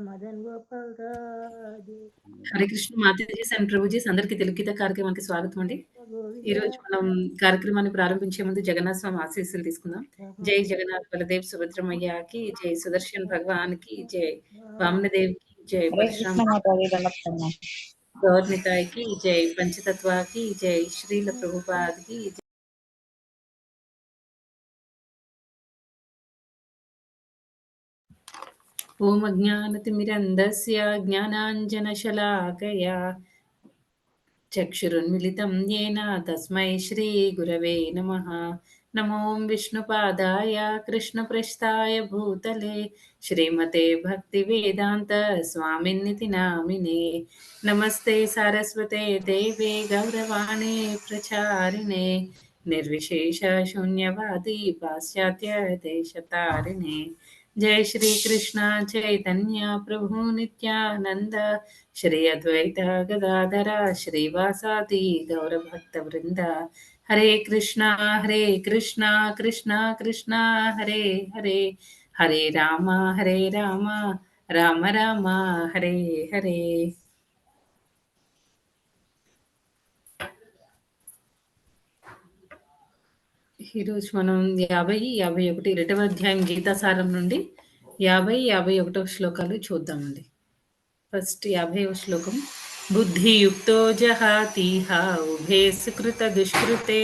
మదన్ గోపాల్ రాజు Hare Krishna Matajis and prabhujis అందరికీ తెలుగు గీత కార్యక్రమానికి స్వాగతం అండి. గోవింద ఈరోజు మనం కార్యక్రమాన్ని ప్రారంభించే ముందు జగన్నాథ స్వామి ఆశీస్సులు తీసుకుందాం. జై జగన్నాథ్ బలదేవ్ సుభద్రమయ్యకి జై, సుదర్శన్ భగవాన్కి జై, వామనదేవ్కి జై, హరే కృష్ణ పరశురామ మాతాజీ దండకన్నా గౌర్నితాయికి జై, పంచతత్వాకి జై, శ్రీల ప్రభుపాదికి జై. ఓం అజ్ఞానతిమిరంధస్య జ్ఞానాంజనశలాకయా చక్షురున్మిళితం येन తస్మై శ్రీగురవే నమః. నమో విష్ణుపాదాయ కృష్ణప్రస్థాయ భూతలే శ్రీమతే భక్తివేదాంత స్వామిన్నితి నామినే. నమస్తే సారస్వతే దేవే గౌరవాణే ప్రచారిణే నిర్విశేష శూన్యవాది పాశ్చాత్య దేశతారిణే. జై శ్రీ కృష్ణ చైతన్య ప్రభు నిత్యానంద శ్రీ అద్వైత గదాధర శ్రీవాసాది గౌరభక్త వృంద. హరే కృష్ణ కృష్ణ కృష్ణ హరే హరే, హరే రామ రామ రామ హరే హరే. ఈరోజు మనం 50, 51 రెండవ అధ్యాయం గీతాసారం నుండి 50, 51 శ్లోకాలు చూద్దామండి. ఫస్ట్ 50వ శ్లోకం. బుద్ధియుక్తో జహాతీహ ఉభే సుకృత దుష్కృతే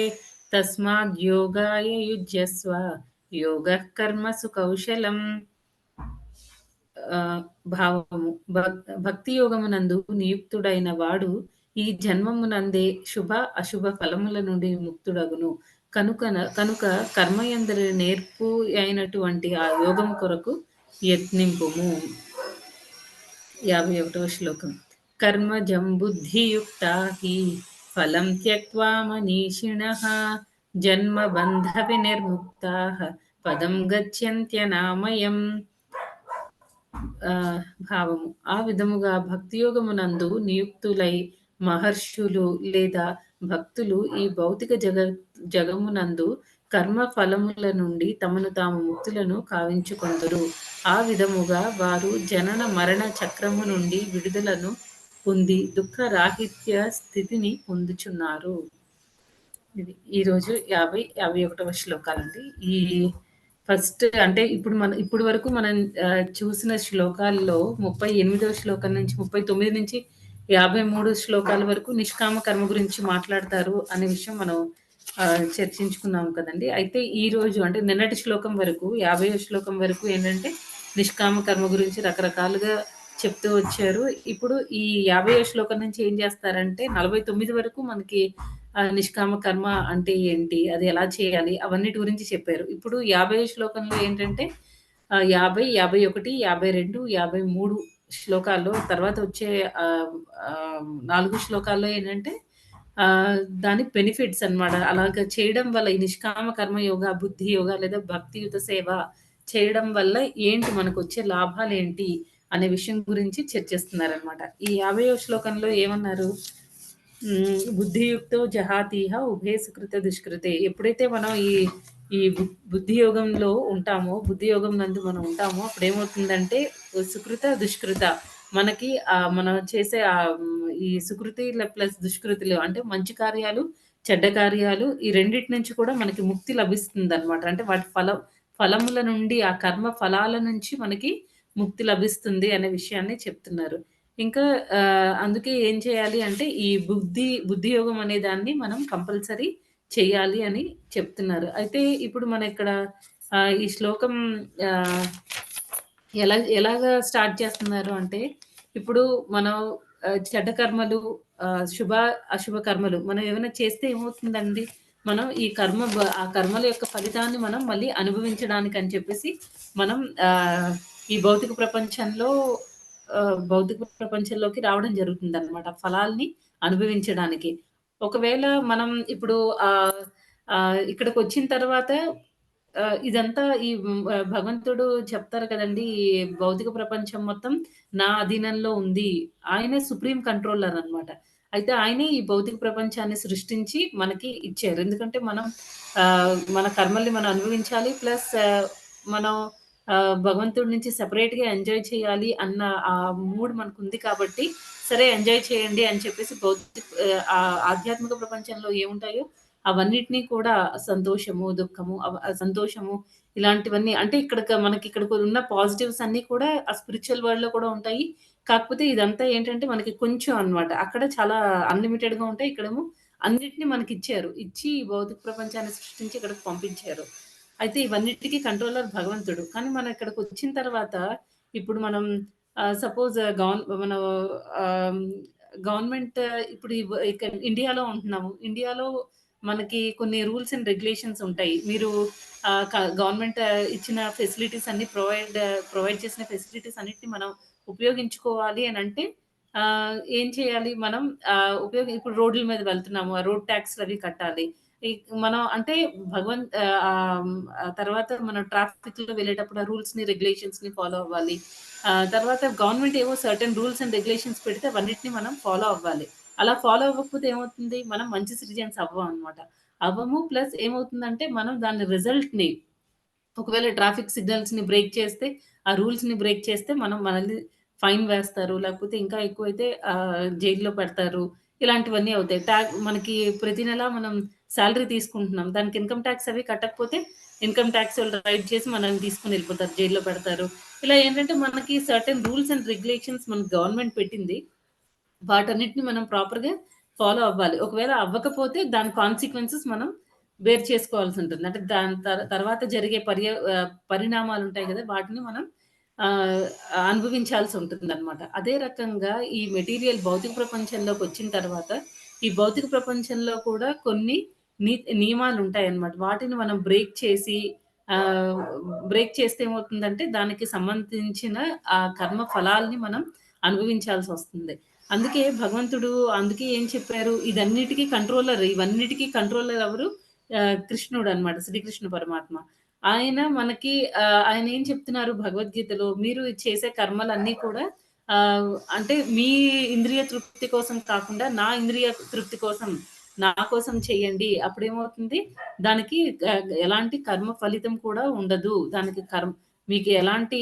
తస్మాద్ యోగాయ యుజ్యస్వ యోగః కర్మసు కౌశలం. భావము. భక్తి యోగమునందు నియుక్తుడైన వాడు ఈ జన్మమునందే శుభ అశుభ ఫలముల నుండి ముక్తుడగును. కనుక కర్మయందరి నేర్పు అయినటువంటి ఆ యోగం కొరకు యత్నింపుము. 51వ శ్లోకం. కర్మజం బుద్ధియుక్తా హి ఫలం త్యక్త్వా మనీషిణః జన్మబంధ వినిర్ముక్తాః పదం గచ్చంత్యనామయం. భావము. ఆ విధముగా భక్తియోగమునందు నియుక్తులై మహర్షులు లేదా భక్తులు ఈ భౌతిక జగమునందు కర్మ ఫలముల నుండి తమను తాము ముక్తులను కావించుకొందురు. ఆ విధముగా వారు జనన మరణ చక్రము నుండి విడుదలను పొంది దుఃఖ రాహిత్య స్థితిని పొందుచున్నారు. ఇది ఈరోజు 50, 51వ శ్లోకాలండి. ఈ ఫస్ట్ అంటే ఇప్పుడు వరకు మనం చూసిన శ్లోకాల్లో 38వ శ్లోకం నుంచి 39 నుంచి 53 శ్లోకాల వరకు నిష్కామ కర్మ గురించి మాట్లాడతారు అనే విషయం మనం చర్చించుకున్నాం కదండి. అయితే ఈ రోజు అంటే నిన్నటి శ్లోకం వరకు 50వ శ్లోకం వరకు ఏంటంటే నిష్కామ కర్మ గురించి రకరకాలుగా చెప్తూ వచ్చారు. ఇప్పుడు ఈ 50వ శ్లోకం నుంచి ఏం చేస్తారంటే 49 వరకు మనకి నిష్కామ కర్మ అంటే ఏంటి, అది ఎలా చేయాలి, అవన్నిటి గురించి చెప్పారు. ఇప్పుడు 50వ శ్లోకంలో ఏంటంటే 50, 51, 52, 53 శ్లోకాల్లో తర్వాత వచ్చే 4 శ్లోకాల్లో ఏంటంటే దాని బెనిఫిట్స్ అన్నమాట. అలాగ చేయడం వల్ల ఈ నిష్కామ కర్మ యోగ, బుద్ధి యోగ లేదా భక్తియుత సేవ చేయడం వల్ల ఏంటి మనకు వచ్చే లాభాలు ఏంటి అనే విషయం గురించి చర్చిస్తున్నారనమాట. ఈ 50వ శ్లోకంలో ఏమన్నారు? బుద్ధియుక్తో జహాతీహ ఉభే సుకృత దుష్కృతే. ఎప్పుడైతే మనం ఈ బుద్ధి యోగంలో ఉంటామో, బుద్ధి యోగం నందు మనం ఉంటామో, అప్పుడు ఏమవుతుందంటే సుకృత దుష్కృత మనకి మనం చేసే ఈ సుకృతి ప్లస్ దుష్కృతిలో అంటే మంచి కార్యాలు చెడ్డ కార్యాలు ఈ రెండిటి నుంచి కూడా మనకి ముక్తి లభిస్తుంది అనమాట. అంటే వాటి ఫలముల నుండి ఆ కర్మ ఫలాల నుంచి మనకి ముక్తి లభిస్తుంది అనే విషయాన్ని చెప్తున్నారు. ఇంకా అందుకే ఏం చేయాలి అంటే ఈ బుద్ధి యోగం అనే దాన్ని మనం కంపల్సరీ చేయాలి అని చెప్తున్నారు. అయితే ఇప్పుడు మన ఇక్కడ ఈ శ్లోకం ఎలాగా స్టార్ట్ చేస్తున్నారు అంటే, ఇప్పుడు మనం చెడ్డ కర్మలు, శుభ అశుభ కర్మలు మనం ఏమైనా చేస్తే ఏమవుతుందండి, మనం ఆ కర్మల యొక్క ఫలితాన్ని మనం మళ్ళీ అనుభవించడానికి అని చెప్పేసి మనం ఈ భౌతిక ప్రపంచంలోకి రావడం జరుగుతుందన్నమాట, ఫలాల్ని అనుభవించడానికి. ఒకవేళ మనం ఇప్పుడు ఇక్కడికి వచ్చిన తర్వాత ఇదంతా భగవంతుడు చెప్తారు కదండి, ఈ భౌతిక ప్రపంచం మొత్తం నా అధీనంలో ఉంది. ఆయనే సుప్రీం కంట్రోలర్ అన్నమాట. అయితే ఆయనే ఈ భౌతిక ప్రపంచాన్ని సృష్టించి మనకి ఇచ్చారు. ఎందుకంటే మనం మన కర్మల్ని మనం అనుభవించాలి. ప్లస్ మనం భగవంతుడి నుంచి సెపరేట్‌గా ఎంజాయ్ చేయాలి అన్న ఆ మూడ్ మనకుంది కాబట్టి, సరే ఎంజాయ్ చేయండి అని చెప్పేసి ఆధ్యాత్మిక ప్రపంచంలో ఏముంటాయో అవన్నిటిని కూడా సంతోషము, దుఃఖము సంతోషము ఇలాంటివన్నీ అంటే మనకిక్కడ ఉన్న పాజిటివ్స్ అన్నీ కూడా ఆ స్పిరిచ్యువల్ వరల్డ్‌లో కూడా ఉంటాయి. కాకపోతే ఇదంతా ఏంటంటే మనకి కొంచెం అన్నమాట. అక్కడ చాలా అన్‌లిమిటెడ్‌గా ఉంటాయి. ఇక్కడేమో అన్నిటిని మనకిచ్చారు. ఇచ్చి ఈ భౌతిక ప్రపంచాన్ని సృష్టించి ఇక్కడికి పంపించారు. అయితే ఇవన్నిటికి కంట్రోలర్ భగవంతుడు. కానీ మనం ఇక్కడికొచ్చిన తర్వాత ఇప్పుడు మనం సపోజ్ మన ఆహ్, గవర్నమెంట్ ఇప్పుడు ఇండియాలో ఉంటున్నాము. ఇండియాలో మనకి కొన్ని రూల్స్ అండ్ రెగ్యులేషన్స్ ఉంటాయి. మీరు గవర్నమెంట్ ఇచ్చిన ఫెసిలిటీస్ అన్నీ ప్రొవైడ్ చేసిన ఫెసిలిటీస్ అన్నిటిని మనం ఉపయోగించుకోవాలి అనంటే ఏం చేయాలి మనం ఇప్పుడు రోడ్ల మీద వెళ్తున్నాము. ఆ రోడ్ టాక్స్‌లవి కట్టాలి. ఈ మనం అంటే తర్వాత మనం ట్రాఫిక్‌లో వెళ్ళేటప్పుడు ఆ రూల్స్‌ని, రెగ్యులేషన్స్‌ని ఫాలో అవ్వాలి. తర్వాత గవర్నమెంట్ ఏవో సర్టెన్ రూల్స్ అండ్ రెగ్యులేషన్స్ పెడితే అవన్నిటిని మనం ఫాలో అవ్వాలి. అలా ఫాలో అవ్వకపోతే ఏమవుతుంది? మనం మంచి సిటిజన్స్ అవ్వమనమాట. అవ్వము. ప్లస్ ఏమవుతుందంటే మనం దాని రిజల్ట్‌ని ఒకవేళ ట్రాఫిక్ సిగ్నల్స్‌ని బ్రేక్ చేస్తే, ఆ రూల్స్‌ని బ్రేక్ చేస్తే మనల్ని ఫైన్ వేస్తారు. లేకపోతే ఇంకా ఎక్కువైతే జైల్‌లో పెడతారు. ఇలాంటివన్నీ అవుతాయి. మనకి ప్రతి నెల మనం సాలరీ తీసుకుంటున్నాం. దానికి ఇన్‌కమ్ టాక్స్ అవి కట్టకపోతే ఇన్‌కమ్ టాక్స్ వాళ్ళు రైడ్ చేసి మనల్ని తీసుకొనెళ్ళిపోతారు. జైల్‌లో పెడతారు. ఇలా ఏంటంటే మనకి సర్టెన్ రూల్స్ అండ్ రెగ్యులేషన్స్ మన గవర్నమెంట్ పెట్టింది. వాటన్నిటిని మనం ప్రాపర్‌గా ఫాలో అవ్వాలి. ఒకవేళ అవ్వకపోతే దాని కాన్సిక్వెన్సెస్ మనం బేర్ చేసుకోవాల్సుంటుంది. అంటే దాని తర్వాత జరిగే పరిణామాలుంటాయి గదా! వాటిని మనం ఆహ్, అనుభవించాల్సుంటుందనమాట. అదే రకంగా ఈ మెటీరియల్ భౌతిక ప్రపంచంలోకొచ్చిన తర్వాత, ఈ భౌతిక ప్రపంచంలో కూడా కొన్ని ని నియమాలుంటాయన్నమాట. వాటిని మనం ఆహ్, బ్రేక్ చేస్తే ఏమవుతుందంటే, దానికి సంబంధించిన ఆ కర్మ ఫలాల్ని మనం అనుభవించాల్సొస్తుంది. అందుకే ఏం చెప్పారు? ఇవన్నిటికి కంట్రోలర్ ఎవరు? కృష్ణుడనమాట. శ్రీకృష్ణ పరమాత్మ. ఆయన మనకి ఆయన ఏం చెప్తున్నారు భగవద్గీతలో, మీరు చేసే కర్మలన్నీ కూడా అంటే మీ ఇంద్రియ తృప్తి కోసం కాకుండా, నా ఇంద్రియ తృప్తి కోసం, నా కోసం చేయండి. అప్పుడేమవుతుంది? దానికి ఎలాంటి కర్మ ఫలితం కూడా ఉండదు. మీకు ఎలాంటి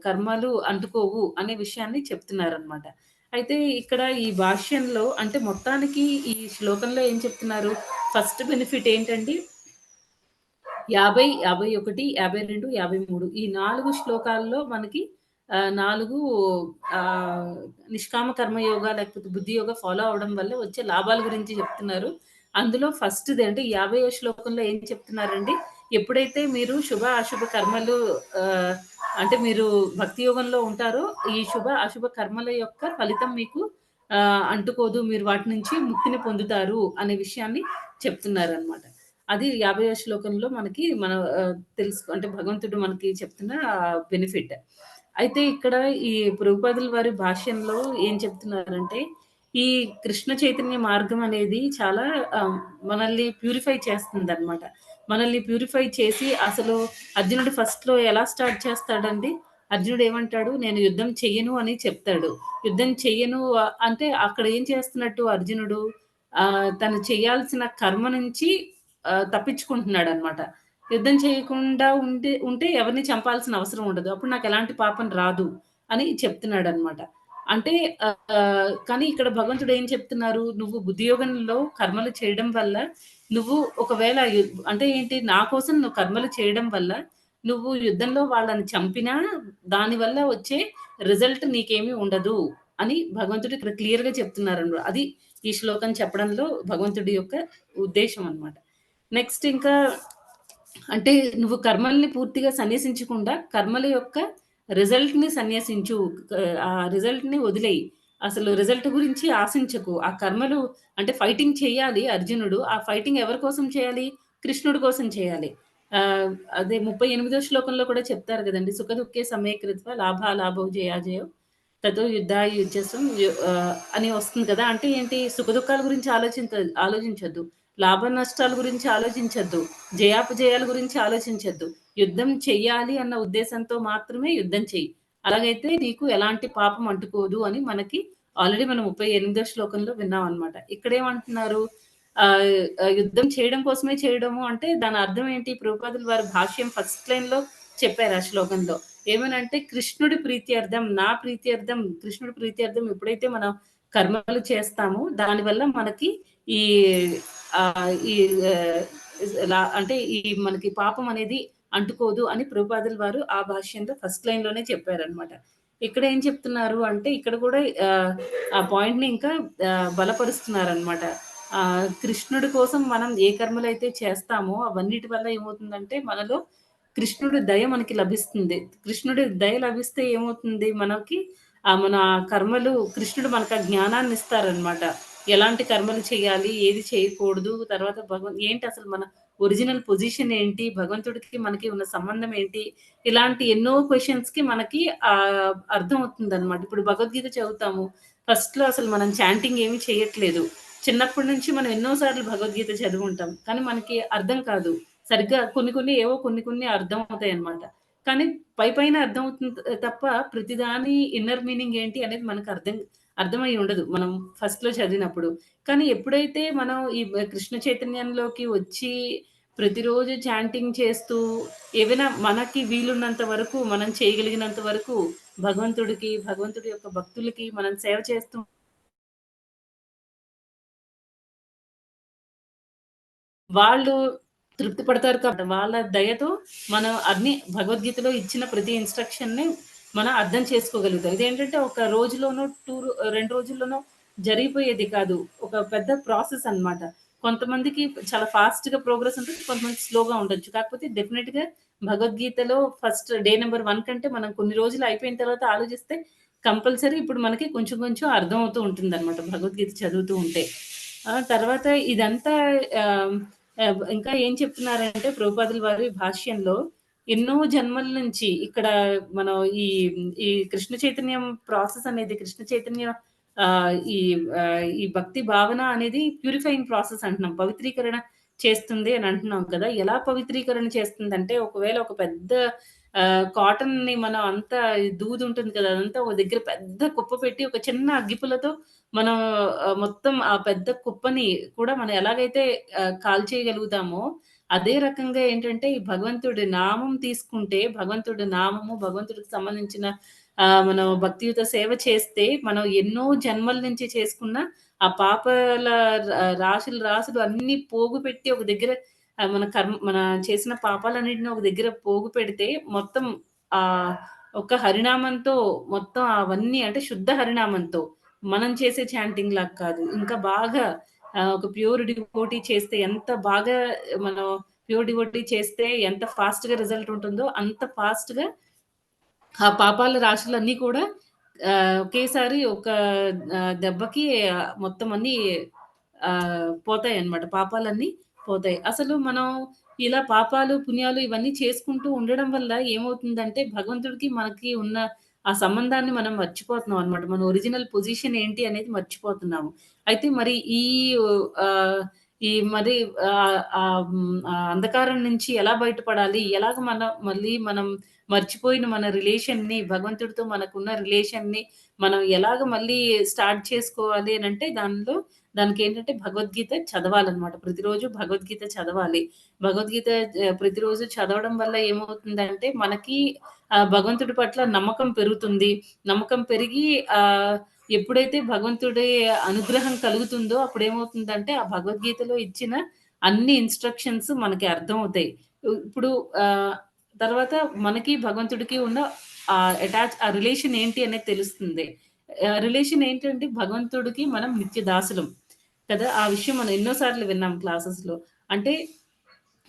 కర్మలు అంటుకోవు అనే విషయాన్ని చెప్తున్నారనమాట. అయితే ఇక్కడ ఈ భాష్యంలో అంటే మొత్తానికి ఈ శ్లోకంలో ఏం చెప్తున్నారు? ఫస్ట్ బెనిఫిట్ ఏంటండి? 50, 51, 52, 53 ఈ 4 శ్లోకాల్లో మనకి 4 నిష్కామ కర్మయోగ లేకపోతే బుద్ధి యోగ ఫాలో అవ్వడం వల్ల వచ్చే లాభాల గురించి చెప్తున్నారు. అందులో ఫస్ట్‌ది అంటే 50వ శ్లోకంలో ఏం చెప్తున్నారండి? ఎప్పుడైతే మీరు శుభ, అశుభ కర్మలు ఆహ్, అంటే మీరు భక్తి యోగంలో ఉంటారో, ఈ శుభ, అశుభ కర్మల యొక్క ఫలితం మీకు అంటుకోదు. మీరు వాటి నుంచి ముక్తిని పొందుతారు అనే విషయాన్ని చెప్తున్నారనమాట. అది 50వ శ్లోకంలో మనకి అంటే భగవంతుడు మనకి చెప్తున్న బెనిఫిట్. అయితే ఇక్కడ ఈ ప్రభుపాదుల వారి భాష్యంలో ఏం చెప్తున్నారంటే, ఈ కృష్ణ చైతన్య మార్గం అనేది చాలా మనల్ని ప్యూరిఫై చేస్తుందనమాట. మనల్ని ప్యూరిఫై చేసి అసలు అర్జునుడు ఫస్ట్‌లో ఎలా స్టార్ట్ చేస్తాడండి? అర్జునుడు ఏమంటాడు? నేను యుద్ధం చెయ్యను అని చెప్తాడు. యుద్ధం చెయ్యను అంటే అక్కడ ఏం చేస్తున్నట్టు అర్జునుడు తను చేయాల్సిన కర్మ నుంచి తప్పించుకుంటున్నాడనమాట. యుద్ధం చేయకుండా ఉంటే ఎవరిని చంపాల్సిన అవసరం ఉండదు. అప్పుడు నాకెలాంటి పాపం రాదు అని చెప్తున్నాడనమాట. అంటే కానీ ఇక్కడ భగవంతుడు ఏం చెప్తున్నారు? నువ్వు బుద్ధియోగంలో కర్మలు చేయడం వల్ల నువ్వు ఒకవేళ అంటే ఏంటి? నా కోసం నువ్వు కర్మలు చేయడం వల్ల నువ్వు యుద్ధంలో వాళ్ళని చంపినా దానివల్ల వచ్చే రిజల్ట్ నీకేమి ఉండదు అని భగవంతుడు ఇక్కడ క్లియర్‌గా చెప్తున్నారనమాట. అది ఈ శ్లోకం చెప్పడంలో భగవంతుడి యొక్క ఉద్దేశ్యం అన్నమాట. నెక్స్ట్ ఇంకా అంటే నువ్వు కర్మల్ని పూర్తిగా సన్యసించకుండా కర్మల యొక్క రిజల్ట్‌ని సన్యసించు. ఆ రిజల్ట్‌ని వదిలేయి. అసలు రిజల్ట్ గురించి ఆశించకు. ఆ కర్మలు అంటే ఫైటింగ్ చేయాలి అర్జునుడు. ఆ ఫైటింగ్ ఎవరి కోసం చేయాలి? కృష్ణుడి కోసం చేయాలి. ఆహ్, అదే 38వ శ్లోకంలో కూడా చెప్తారు గదండీ! సుఖదుఃఖే సమే కృత్వా లాభాలాభౌ జయాజయౌ తతో యుద్ధాయ యుజ్యస్వం అని వస్తుంది కదా! అంటే ఏంటి? సుఖదుఖాల గురించి ఆలోచించొద్దు. లాభ నష్టాల గురించి ఆలోచించొద్దు. జయాపజయాల గురించి ఆలోచించొద్దు. యుద్ధం చెయ్యాలి అన్న ఉద్దేశంతో మాత్రమే యుద్ధం చెయ్యి. అలాగైతే నీకు ఎలాంటి పాపం అంటుకోదు అని మనకి ఆల్రెడీ మనం 38వ శ్లోకంలో విన్నామనమాట. ఇక్కడేమంటున్నారు? యుద్ధం చేయడం కోసమే చేయడము అంటే దాని అర్థం ఏంటి? ప్రభుపాదుల వారి భాష్యం ఫస్ట్ లైన్‌లో చెప్పారు ఆ శ్లోకంలో. ఏమనంటే కృష్ణుడి ప్రీత్యర్థం, నా ప్రీత్యర్థం, కృష్ణుడి ప్రీత్యర్థం ఎప్పుడైతే మనం కర్మలు చేస్తామో దానివల్ల మనకి ఈ ఈ అంటే ఈ మనకి పాపం అనేది అంటుకోదు అని ప్రభుపాదుల వారు ఆ భాష్యంలో ఫస్ట్ లైన్‌లోనే చెప్పారనమాట. ఇక్కడ ఏం చెప్తున్నారు అంటే ఇక్కడ కూడా ఆ పాయింట్‌ని ఇంకా బలపరుస్తున్నారనమాట. కృష్ణుడి కోసం మనం ఏ కర్మలైతే చేస్తామో అవన్నిటి వల్ల ఏమవుతుందంటే మనలో కృష్ణుడి దయ మనకి లభిస్తుంది. కృష్ణుడి దయ లభిస్తే ఏమవుతుంది మనకి మన కర్మలు కృష్ణుడు మనకు ఆ జ్ఞానాన్ని ఇస్తారనమాట. ఎలాంటి కర్మలు చేయాలి, ఏది చేయకూడదు, తర్వాత ఏంటి అసలు మన ఒరిజినల్ పొజిషన్ ఏంటి, భగవంతుడికి మనకి ఉన్న సంబంధం ఏంటి, ఇలాంటి ఎన్నో క్వెషన్స్‌కి మనకి అర్థమవుతుందనమాట. ఇప్పుడు భగవద్గీత చదువుతాము. ఫస్ట్‌లో అసలు మనం చాంటింగ్ ఏమి చేయట్లేదు. చిన్నప్పటి నుంచి మనం ఎన్నో సార్లు భగవద్గీత చదివుంటాం. కానీ మనకి అర్థం కాదు. సరిగ్గా కొన్ని కొన్ని ఏవో కొన్ని కొన్ని అర్థమవుతాయన్నమాట. కానీ పైపైన అర్థమవుతుంది తప్ప ప్రతిదాని ఇన్నర్ మీనింగ్ ఏంటి అనేది మనకు అర్థమై ఉండదు. మనం ఫస్ట్‌లో చదివినప్పుడు. కానీ ఎప్పుడైతే మనం ఈ కృష్ణ చైతన్యంలోకి వచ్చి ప్రతిరోజు చాంటింగ్ చేస్తూ ఏవైనా మనకి వీలున్నంత వరకు మనం చేయగలిగినంత వరకు భగవంతుడి యొక్క భక్తులకి మనం సేవ చేస్తూ వాళ్ళు తృప్తి పడతారు కాబట్టి వాళ్ళ దయతో మనం అన్ని భగవద్గీతలో ఇచ్చిన ప్రతి ఇన్‌స్ట్రక్షన్‌ని మనం అర్థం చేసుకోగలుగుతాం. ఇదేంటంటే ఒక రోజులోనో, 2 రోజుల్లోనో జరిగిపోయేది కాదు. ఒక పెద్ద ప్రాసెస్ అన్నమాట. కొంతమందికి చాలా ఫాస్ట్‌గా ప్రోగ్రెస్ ఉంటుంది. కొంతమందికి స్లోగా ఉండొచ్చు. కాకపోతే డెఫినిట్‌గా భగవద్గీతలో ఫస్ట్ డే నంబర్ 1 కంటే మనం కొన్ని రోజులు అయిపోయిన తర్వాత ఆలోచిస్తే కంపల్సరీ ఇప్పుడు మనకి కొంచెం కొంచెం అర్థమవుతూ ఉంటుందన్నమాట భగవద్గీత చదువుతూ ఉంటే. తర్వాత ఇదంతా ఆహ్, ఇంకా ఏం చెప్తున్నారంటే ప్రభుపాదుల వారి భాష్యంలో ఎన్నో జన్మల నుంచి ఇక్కడ మనం ఈ ఈ కృష్ణ చైతన్యం ప్రాసెస్ అనేది కృష్ణ చైతన్య ఈ భక్తి భావన అనేది ప్యూరిఫయింగ్ ప్రాసెస్ అంటున్నాం. పవిత్రీకరణ చేస్తుంది అని అంటున్నాం కదా! ఎలా పవిత్రీకరణ చేస్తుందంటే ఒకవేళ ఒక పెద్ద కాటన్‌ని మనం అంతా దూదుంటుంది కదా! అదంతా ఒక దగ్గర పెద్ద కుప్ప పెట్టి ఒక చిన్న అగ్గిపుల్లతో మనం మొత్తం ఆ పెద్ద కుప్పని కూడా మనం ఎలాగైతే కాల్చేయగలుగుతామో, అదే రకంగా ఏంటంటే, ఈ భగవంతుడి నామం తీసుకుంటే, భగవంతుడి నామము, భగవంతుడికి సంబంధించిన మనం భక్తియుత సేవ చేస్తే, మనం ఎన్నో జన్మల నుంచి చేసుకున్న ఆ పాపాల రాశులు, రాశులు అన్నీ పోగు పెట్టి ఒక దగ్గర మన చేసిన పాపాలన్నిటిని ఒక దగ్గర పోగు పెడితే, మొత్తం ఆహ్, ఒక హరినామంతో మొత్తం అవన్నీ అంటే శుద్ధ హరినామంతో మనం చేసే చాంటింగ్ లాగా కాదు. ఇంకా బాగా ఒక ప్యూర్ డివోటీ చేస్తే ఎంత బాగా మనం ప్యూర్ డివోటీ చేస్తే ఎంత ఫాస్ట్‌గా రిజల్ట్ ఉంటుందో, అంత ఫాస్ట్‌గా ఆ పాపాల రాశులన్నీ కూడా ఒకేసారి ఒక దెబ్బకి మొత్తం అన్నీ పోతాయన్నమాట. పాపాలన్నీ పోతాయి. అసలు మనం ఇలా పాపాలు, పుణ్యాలు ఇవన్నీ చేసుకుంటూ ఉండడం వల్ల ఏమవుతుందంటే, భగవంతుడికి మనకి ఉన్న ఆ సంబంధాన్ని మనం మర్చిపోతున్నాం అన్నమాట. మన ఒరిజినల్ పొజిషన్ ఏంటి అనేది మర్చిపోతున్నాము. అయితే మరి ఆహ్, ఈ మరి అంధకారం నుంచి ఎలా బయటపడాలి? ఎలాగ మనం మర్చిపోయిన మన రిలేషన్‌ని భగవంతుడితో మనకున్న రిలేషన్‌ని మనం ఎలాగ మళ్ళీ స్టార్ట్ చేసుకోవాలి అనంటే దానికేంటంటే భగవద్గీత చదవాలనమాట. ప్రతిరోజు భగవద్గీత చదవాలి. భగవద్గీత ప్రతిరోజు చదవడం వల్ల ఏమవుతుందంటే మనకి భగవంతుడి పట్ల నమ్మకం పెరుగుతుంది. నమ్మకం పెరిగి ఎప్పుడైతే భగవంతుడి అనుగ్రహం కలుగుతుందో అప్పుడేమవుతుందంటే ఆ భగవద్గీతలో ఇచ్చిన అన్ని ఇన్‌స్ట్రక్షన్స్ మనకి అర్థమవుతాయి. ఇప్పుడు ఆహ్, తర్వాత మనకి భగవంతుడికి ఉన్న ఆ రిలేషన్ ఏంటి అనేది తెలుస్తుంది. రిలేషన్ ఏంటంటే భగవంతుడికి మనం నిత్య దాసులం కదా! ఆ విషయం మనం ఎన్నో సార్లు విన్నాం క్లాసెస్‌లో. అంటే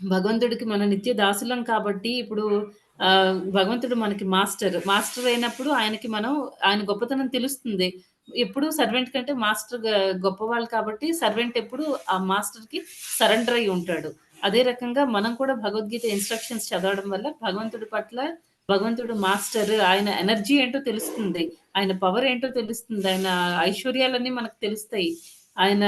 భగవంతుడికి మనం నిత్య దాసులం కాబట్టి ఇప్పుడు భగవంతుడు మనకి మాస్టర్. మాస్టర్ అయినప్పుడు ఆయన గొప్పతనం తెలుస్తుంది. ఎప్పుడు సర్వెంట్ కంటే మాస్టర్ గొప్పవాళ్ళు కాబట్టి సర్వెంట్ ఎప్పుడు ఆ మాస్టర్‌కి సరెండర్ అయ్యి ఉంటాడు. అదే రకంగా మనం కూడా భగవద్గీత ఇన్‌స్ట్రక్షన్స్ చదవడం వల్ల భగవంతుడు మాస్టర్ ఆయన ఎనర్జీ ఏంటో తెలుస్తుంది. ఆయన పవర్ ఏంటో తెలుస్తుంది. ఆయన ఐశ్వర్యాలన్నీ మనకు తెలుస్తాయి. ఆయన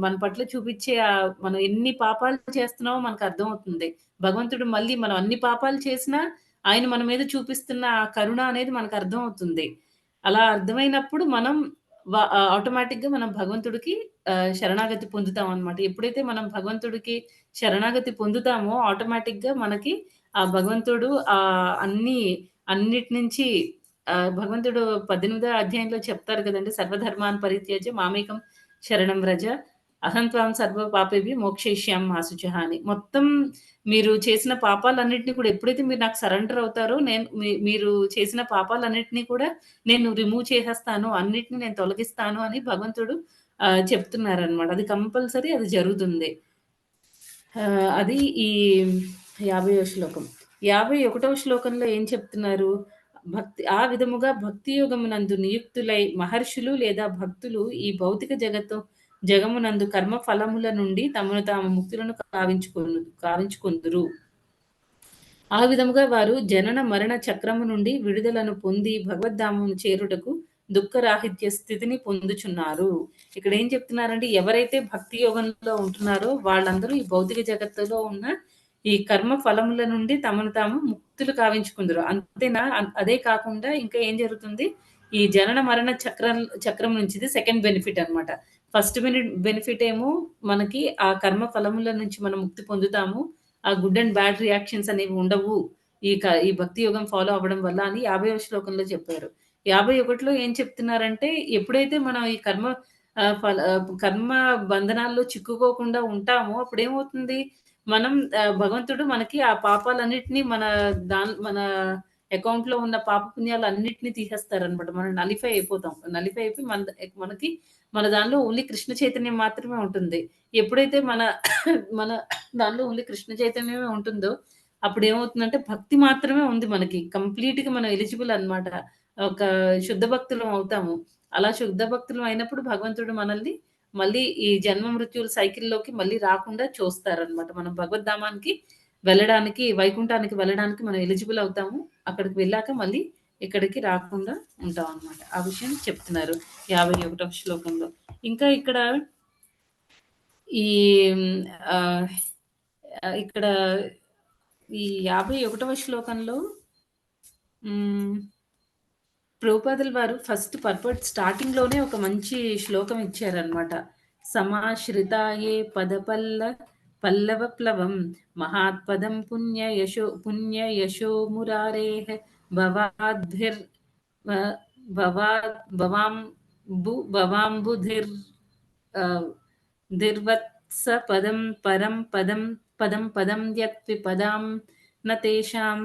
మన పట్ల చూపిచ్చే మనం ఎన్ని పాపాలు చేస్తున్నామో మనకర్థమవుతుంది. భగవంతుడు మళ్ళీ మనం అన్ని పాపాలు చేసినా, ఆయన మన మీద చూపిస్తున్న ఆ కరుణ అనేది మనకర్థమవుతుంది. అలా అర్థమైనప్పుడు మనం ఆటోమేటిక్‌గా మనం భగవంతుడికి శరణాగతి పొందుతామనమాట. ఎప్పుడైతే మనం భగవంతుడికి శరణాగతి పొందుతామో ఆటోమేటిక్‌గా మనకి ఆ భగవంతుడు అన్నీ అన్నిటి నుంచి భగవంతుడు 18వ అధ్యాయంలో చెప్తారు కదండీ! సర్వధర్మాన్ పరిత్యజ్య మామేకం శరణం వ్రజ అహం త్వాం సర్వ పాపేభ్యో మోక్షయిష్యామి మా శుచః అని. మొత్తం మీరు చేసిన పాపాలన్నిటిని కూడా ఎప్పుడైతే మీరు నాకు సరెండర్ అవుతారో నేను మీరు చేసిన పాపాలన్నిటిని కూడా నేను రిమూవ్ చేసేస్తాను. అన్నిటిని నేను తొలగిస్తాను అని భగవంతుడు చెప్తున్నారనమాట. అది కంపల్సరీ అది జరుగుతుంది. అది ఈ 50వ శ్లోకం. 51వ శ్లోకంలో ఏం చెప్తున్నారు? ఆ విధముగా భక్తి యోగమునందు నియుక్తులై మహర్షులు లేదా భక్తులు ఈ భౌతిక జగమునందు కర్మ ఫలముల నుండి తమను తాము ముక్తులను కావించుకొందురు. ఆ విధముగా వారు జనన మరణ చక్రము నుండి విడుదలను పొంది భగవద్ధామమును చేరుటకు దుఃఖరాహిత్య స్థితిని పొందుచున్నారు. ఇక్కడ ఏం చెప్తున్నారంటే ఎవరైతే భక్తి యోగంలో ఉంటున్నారో వాళ్ళందరూ ఈ భౌతిక జగత్తులో ఉన్న ఈ కర్మ ఫలముల నుండి తమను తాము ముక్తులు కావించుకుందురు. అంతేనా? అదే కాకుండా ఇంకా ఏం జరుగుతుంది? ఈ జనన మరణ చక్రం నుంచి ఇది సెకండ్ బెనిఫిట్ అన్నమాట. ఫస్ట్ బెనిఫిట్ ఏమో మనకి ఆ కర్మ ఫలముల నుంచి మనం ముక్తి పొందుతాము. ఆ గుడ్ అండ్ బ్యాడ్ రియాక్షన్స్ అనేవి ఉండవు. ఈ భక్తి యోగం ఫాలో అవ్వడం వల్ల అని 50వ శ్లోకంలో చెప్పారు. 51లో ఏం చెప్తున్నారంటే ఎప్పుడైతే మనం ఈ కర్మ బంధనాల్లో చిక్కుకోకుండా ఉంటామో అప్పుడేమవుతుంది? మనం భగవంతుడు మనకి ఆ పాపాలన్నిటిని మన అకౌంట్‌లో ఉన్న పాప పుణ్యాలన్నిటిని తీసేస్తారనమాట. మనం నలిఫై అయిపోతాం. నలిఫై అయిపోయి మనకి మన దానిలో ఓన్లీ కృష్ణ చైతన్యం మాత్రమే ఉంటుంది. ఎప్పుడైతే మన దానిలో ఓన్లీ కృష్ణ చైతన్యమే ఉంటుందో, అప్పుడేమవుతుందంటే భక్తి మాత్రమే ఉంది మనకి. కంప్లీట్‌గా మనం ఎలిజిబుల్ అన్నమాట. ఒక శుద్ధ భక్తులం అవుతాము. అలా శుద్ధ భక్తులం అయినప్పుడు భగవంతుడు మనల్ని మళ్ళీ ఈ జన్మ మృత్యుల సైకిల్‌లోకి మళ్ళీ రాకుండా చూస్తారన్నమాట. మనం భగవద్ధామానికి వెళ్ళడానికి, వైకుంఠానికి వెళ్ళడానికి మనం ఎలిజిబుల్ అవుతాము. అక్కడికి వెళ్ళాక మళ్ళీ ఇక్కడికి రాకుండా ఉంటామన్నమాట. ఆ విషయం చెప్తున్నారు 51వ శ్లోకంలో. ఇంకా ఇక్కడ ఈ ఆహ్, ఇక్కడ ఈ 51వ శ్లోకంలో హ్మ్. ప్రభుపాదుల వారు ఫస్ట్ స్టార్టింగ్‌లోనే ఒక మంచి శ్లోకం ఇచ్చారనమాట. సమాశ్రితాయే పల్లవ ప్లవం మహాత్పదం పుణ్య యశో మురారేః భవాద్భిర్ వ భవాద్ భవాంబుధిర్ ఆహ్, ధిర్వత్స పదం పరం పదం పదం పదం యత్విపదాం న తేషాం.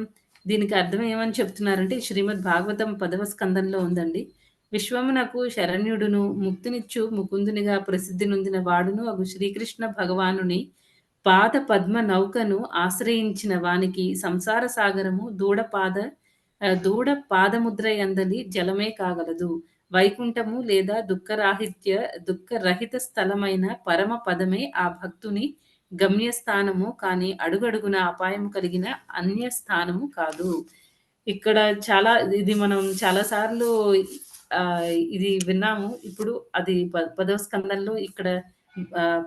దీనికి అర్థం ఏమని చెప్తున్నారంటే శ్రీమద్ భాగవతం 10వ స్కందంలో ఉందండి. విశ్వమునకు శరణ్యుడును ముక్తినిచ్చు ముకుందునిగా ప్రసిద్ధి నొందిన వాడును అగు శ్రీకృష్ణ భగవానుని పాద పద్మ నౌకను ఆశ్రయించిన వానికి సంసార సాగరము దూడ పాదముద్రయందలి జలమే కాగలదు. వైకుంఠము లేదా దుఃఖరహిత స్థలమైన పరమ పదమే ఆ భక్తుని గమ్యస్థానము కానీ అడుగడుగున అపాయం కలిగిన అన్య స్థానము కాదు. ఇక్కడ ఇది మనం చాలా సార్లు ఇది విన్నాము. ఇప్పుడు అది 10వ స్కందంలో ఇక్కడ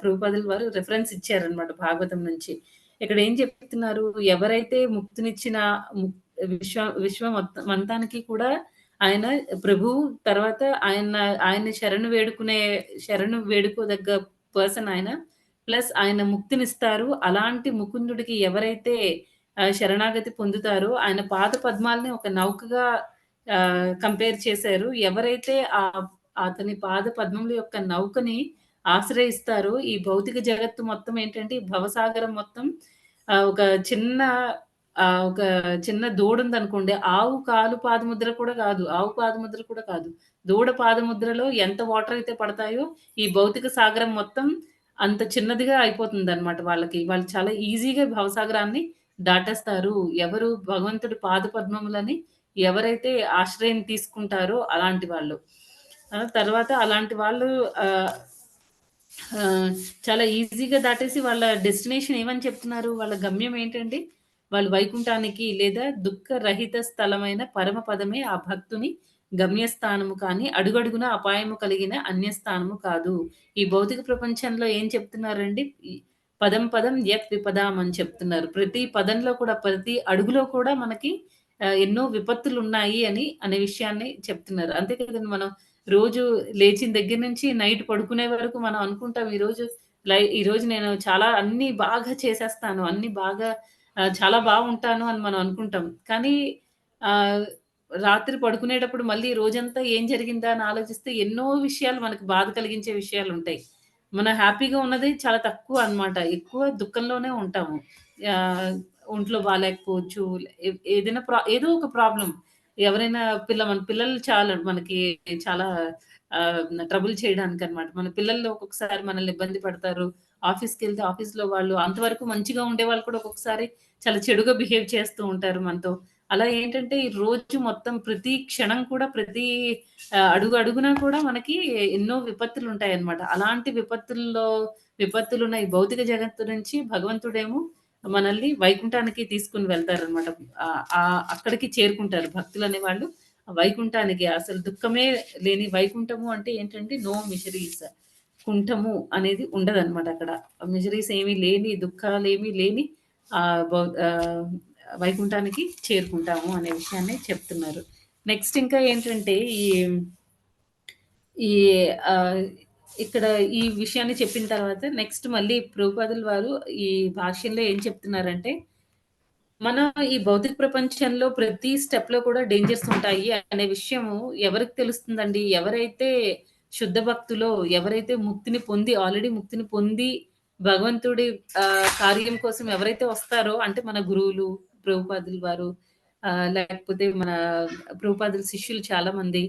ప్రభుపాదుల వారు రిఫరెన్స్ ఇచ్చారనమాట భాగవతం నుంచి. ఇక్కడ ఏం చెప్తున్నారు? ఎవరైతే ముక్తినిచ్చిన ముక్ విశ్వం మొత్తానికి కూడా ఆయన ప్రభువు తర్వాత ఆయన్ని శరణు వేడుకోదగ్గ పర్సన్ ఆయన. ప్లస్ ఆయన ముక్తినిస్తారు. అలాంటి ముకుందుడికి ఎవరైతే శరణాగతి పొందుతారో ఆయన పాద పద్మాలని ఒక నౌకగా కంపేర్ చేశారు. ఎవరైతే అతని పాద పద్మముల యొక్క నౌకని ఆశ్రయిస్తారో ఈ భౌతిక జగత్తు మొత్తం ఏంటంటే ఈ భవసాగరం మొత్తం ఒక చిన్న ఒక చిన్న దూడుందనుకోండి. ఆవు కాలు పాదముద్ర కూడా కాదు. ఆవు పాదముద్ర కూడా కాదు. దూడ పాదముద్రలో ఎంత వాటర్ అయితే పడతాయో ఈ భౌతిక సాగరం మొత్తం అంత చిన్నదిగా అయిపోతుందన్నమాట వాళ్ళకి. వాళ్ళు చాలా ఈజీగా భవసాగరాన్ని దాటేస్తారు. ఎవరు భగవంతుడి పాద పద్మములని ఎవరైతే ఆశ్రయం తీసుకుంటారో అలాంటి వాళ్ళు. తర్వాత అలాంటి వాళ్ళు చాలా ఈజీగా దాటేసి వాళ్ళ డెస్టినేషన్ ఏమని చెప్తున్నారు? వాళ్ళ గమ్యం ఏంటండి? వాళ్ళు వైకుంఠానికి లేదా దుఃఖరహిత స్థలమైన పరమ పదమే ఆ భక్తుని గమ్యస్థానము కానీ, అడుగడుగున అపాయము కలిగిన అన్యస్థానము కాదు. ఈ భౌతిక ప్రపంచంలో ఏం చెప్తున్నారండి? ఈ పదం పదం యత్ విపదాం అని చెప్తున్నారు. ప్రతి పదంలో కూడా, ప్రతి అడుగులో కూడా మనకి ఎన్నో విపత్తులున్నాయి అనే విషయాన్ని చెప్తున్నారు. అంతే కదండీ మనం రోజు లేచిన దగ్గర నుంచి నైట్ పడుకునే వరకు మనం అనుకుంటాం ఈరోజు నేను చాలా అన్నీ బాగా చేసేస్తాను. అన్నీ బాగా చాలా బావుంటాను అని మనం అనుకుంటాం. కానీ ఆహ్, రాత్రి పడుకునేటప్పుడు మళ్ళీ రోజంతా ఏం జరిగిందా అని ఆలోచిస్తే ఎన్నో విషయాలు మనకు బాధ కలిగించే విషయాలుంటాయి. మనం హ్యాపీగా ఉన్నది చాలా తక్కువ అన్నమాట. ఎక్కువ దుఃఖంలోనే ఉంటాము. ఆహ్, ఒంట్లో బాలేకపోవచ్చు. ఏదైనా ఏదో ఒక ప్రాబ్లమ్ ఎవరైనా మన పిల్లలు చాలు మనకి చాలా ట్రబుల్ చేయడానికనమాట. మన పిల్లలు ఒక్కొక్కసారి మనల్ని ఇబ్బంది పెడతారు. ఆఫీస్‌కెళ్తే ఆఫీస్‌లో వాళ్ళు అంతవరకు మంచిగా ఉండేవాళ్ళు కూడా ఒక్కొక్కసారి చాలా చెడుగా బిహేవ్ చేస్తూ ఉంటారు మనతో. అలా ఏంటంటే ఈ రోజు మొత్తం ప్రతి క్షణం కూడా అడుగు అడుగునా కూడా మనకి ఎన్నో విపత్తులుంటాయన్నమాట. అలాంటి విపత్తులున్న ఈ భౌతిక జగత్తు నుంచి భగవంతుడేమో మనల్ని వైకుంఠానికి తీసుకొని వెళ్తారనమాట. అక్కడికి చేరుకుంటారు భక్తులనేవాళ్ళు వైకుంఠానికి. అసలు దుఃఖమే లేని వైకుంఠము అంటే ఏంటంటే నో మిషరీస్. కుంఠము అనేది ఉండదనమాట అక్కడ. మిజరీస్ ఏమి లేని, దుఃఖాలేమి లేని ఆహ్, బౌ ఆహ్, వైకుంఠానికి చేరుకుంటాము అనే విషయాన్ని చెప్తున్నారు. నెక్స్ట్ ఇంకా ఏంటంటే ఈ ఆహ్, ఇక్కడ ఈ విషయాన్ని చెప్పిన తర్వాత నెక్స్ట్ మళ్ళీ ప్రభుపాదుల వారు ఈ భాష్యంలో ఏం చెప్తున్నారంటే మన ఈ భౌతిక ప్రపంచంలో ప్రతి స్టెప్‌లో కూడా డేంజర్స్ ఉంటాయి అనే విషయము ఎవరికి తెలుస్తుందండి? ఎవరైతే శుద్ధ భక్తులో, ఎవరైతే ఆల్రెడీ ముక్తిని పొంది భగవంతుడి కార్యం కోసం ఎవరైతే వస్తారో అంటే మన గురువులు, ప్రభుపాదులు వారు లేకపోతే మన ప్రభుపాదుల శిష్యులు చాలామంది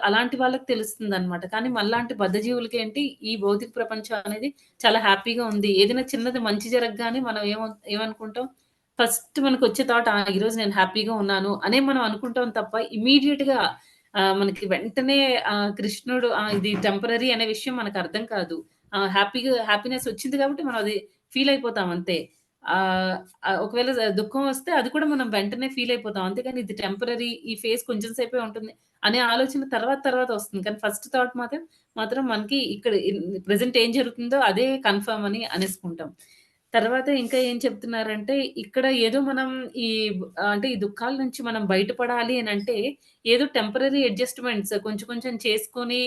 అలాంటి వాళ్ళకి తెలుస్తుందనమాట. కానీ మనలాంటి బద్ధజీవులకేంటి ఈ భౌతిక ప్రపంచం అనేది చాలా హ్యాపీగా ఉంది. ఏదైనా చిన్నది మంచి జరగగానే మనం ఏమనుకుంటాం? ఫస్ట్ మనకొచ్చే థాట్ ఈరోజు నేను హ్యాపీగా ఉన్నాను అనే మనం అనుకుంటాం తప్ప ఇమ్మీడియేట్‌గా మనకి వెంటనే కృష్ణుడు ఇది టెంపరరీ అనే విషయం మనకర్థం కాదు. హ్యాపీనెస్ వచ్చింది కాబట్టి మనం అది ఫీల్ అయిపోతాం అంతే. ఆహ్, ఒకవేళ దుఃఖం వస్తే అది కూడా మనం వెంటనే ఫీల్ అయిపోతాం. అంతేగాని ఇది టెంపరరీ ఈ ఫేజ్ కొంచెం సేపే ఉంటుంది అనే ఆలోచన తర్వాత వస్తుంది. కానీ ఫస్ట్ థాట్ మాత్రం మనకి ఇక్కడ ప్రెజెంట్ ఏం జరుగుతుందో అదే కన్ఫర్మ్ అని అనేసుకుంటాం. తర్వాత ఇంకా ఏం చెప్తున్నారంటే, ఇక్కడ ఏదో మనం ఈ అంటే ఈ దుఃఖాల నుంచి మనం బయటపడాలి అనంటే, ఏదో టెంపరరీ అడ్జస్ట్‌మెంట్స్ కొంచెం కొంచెం చేసుకొని,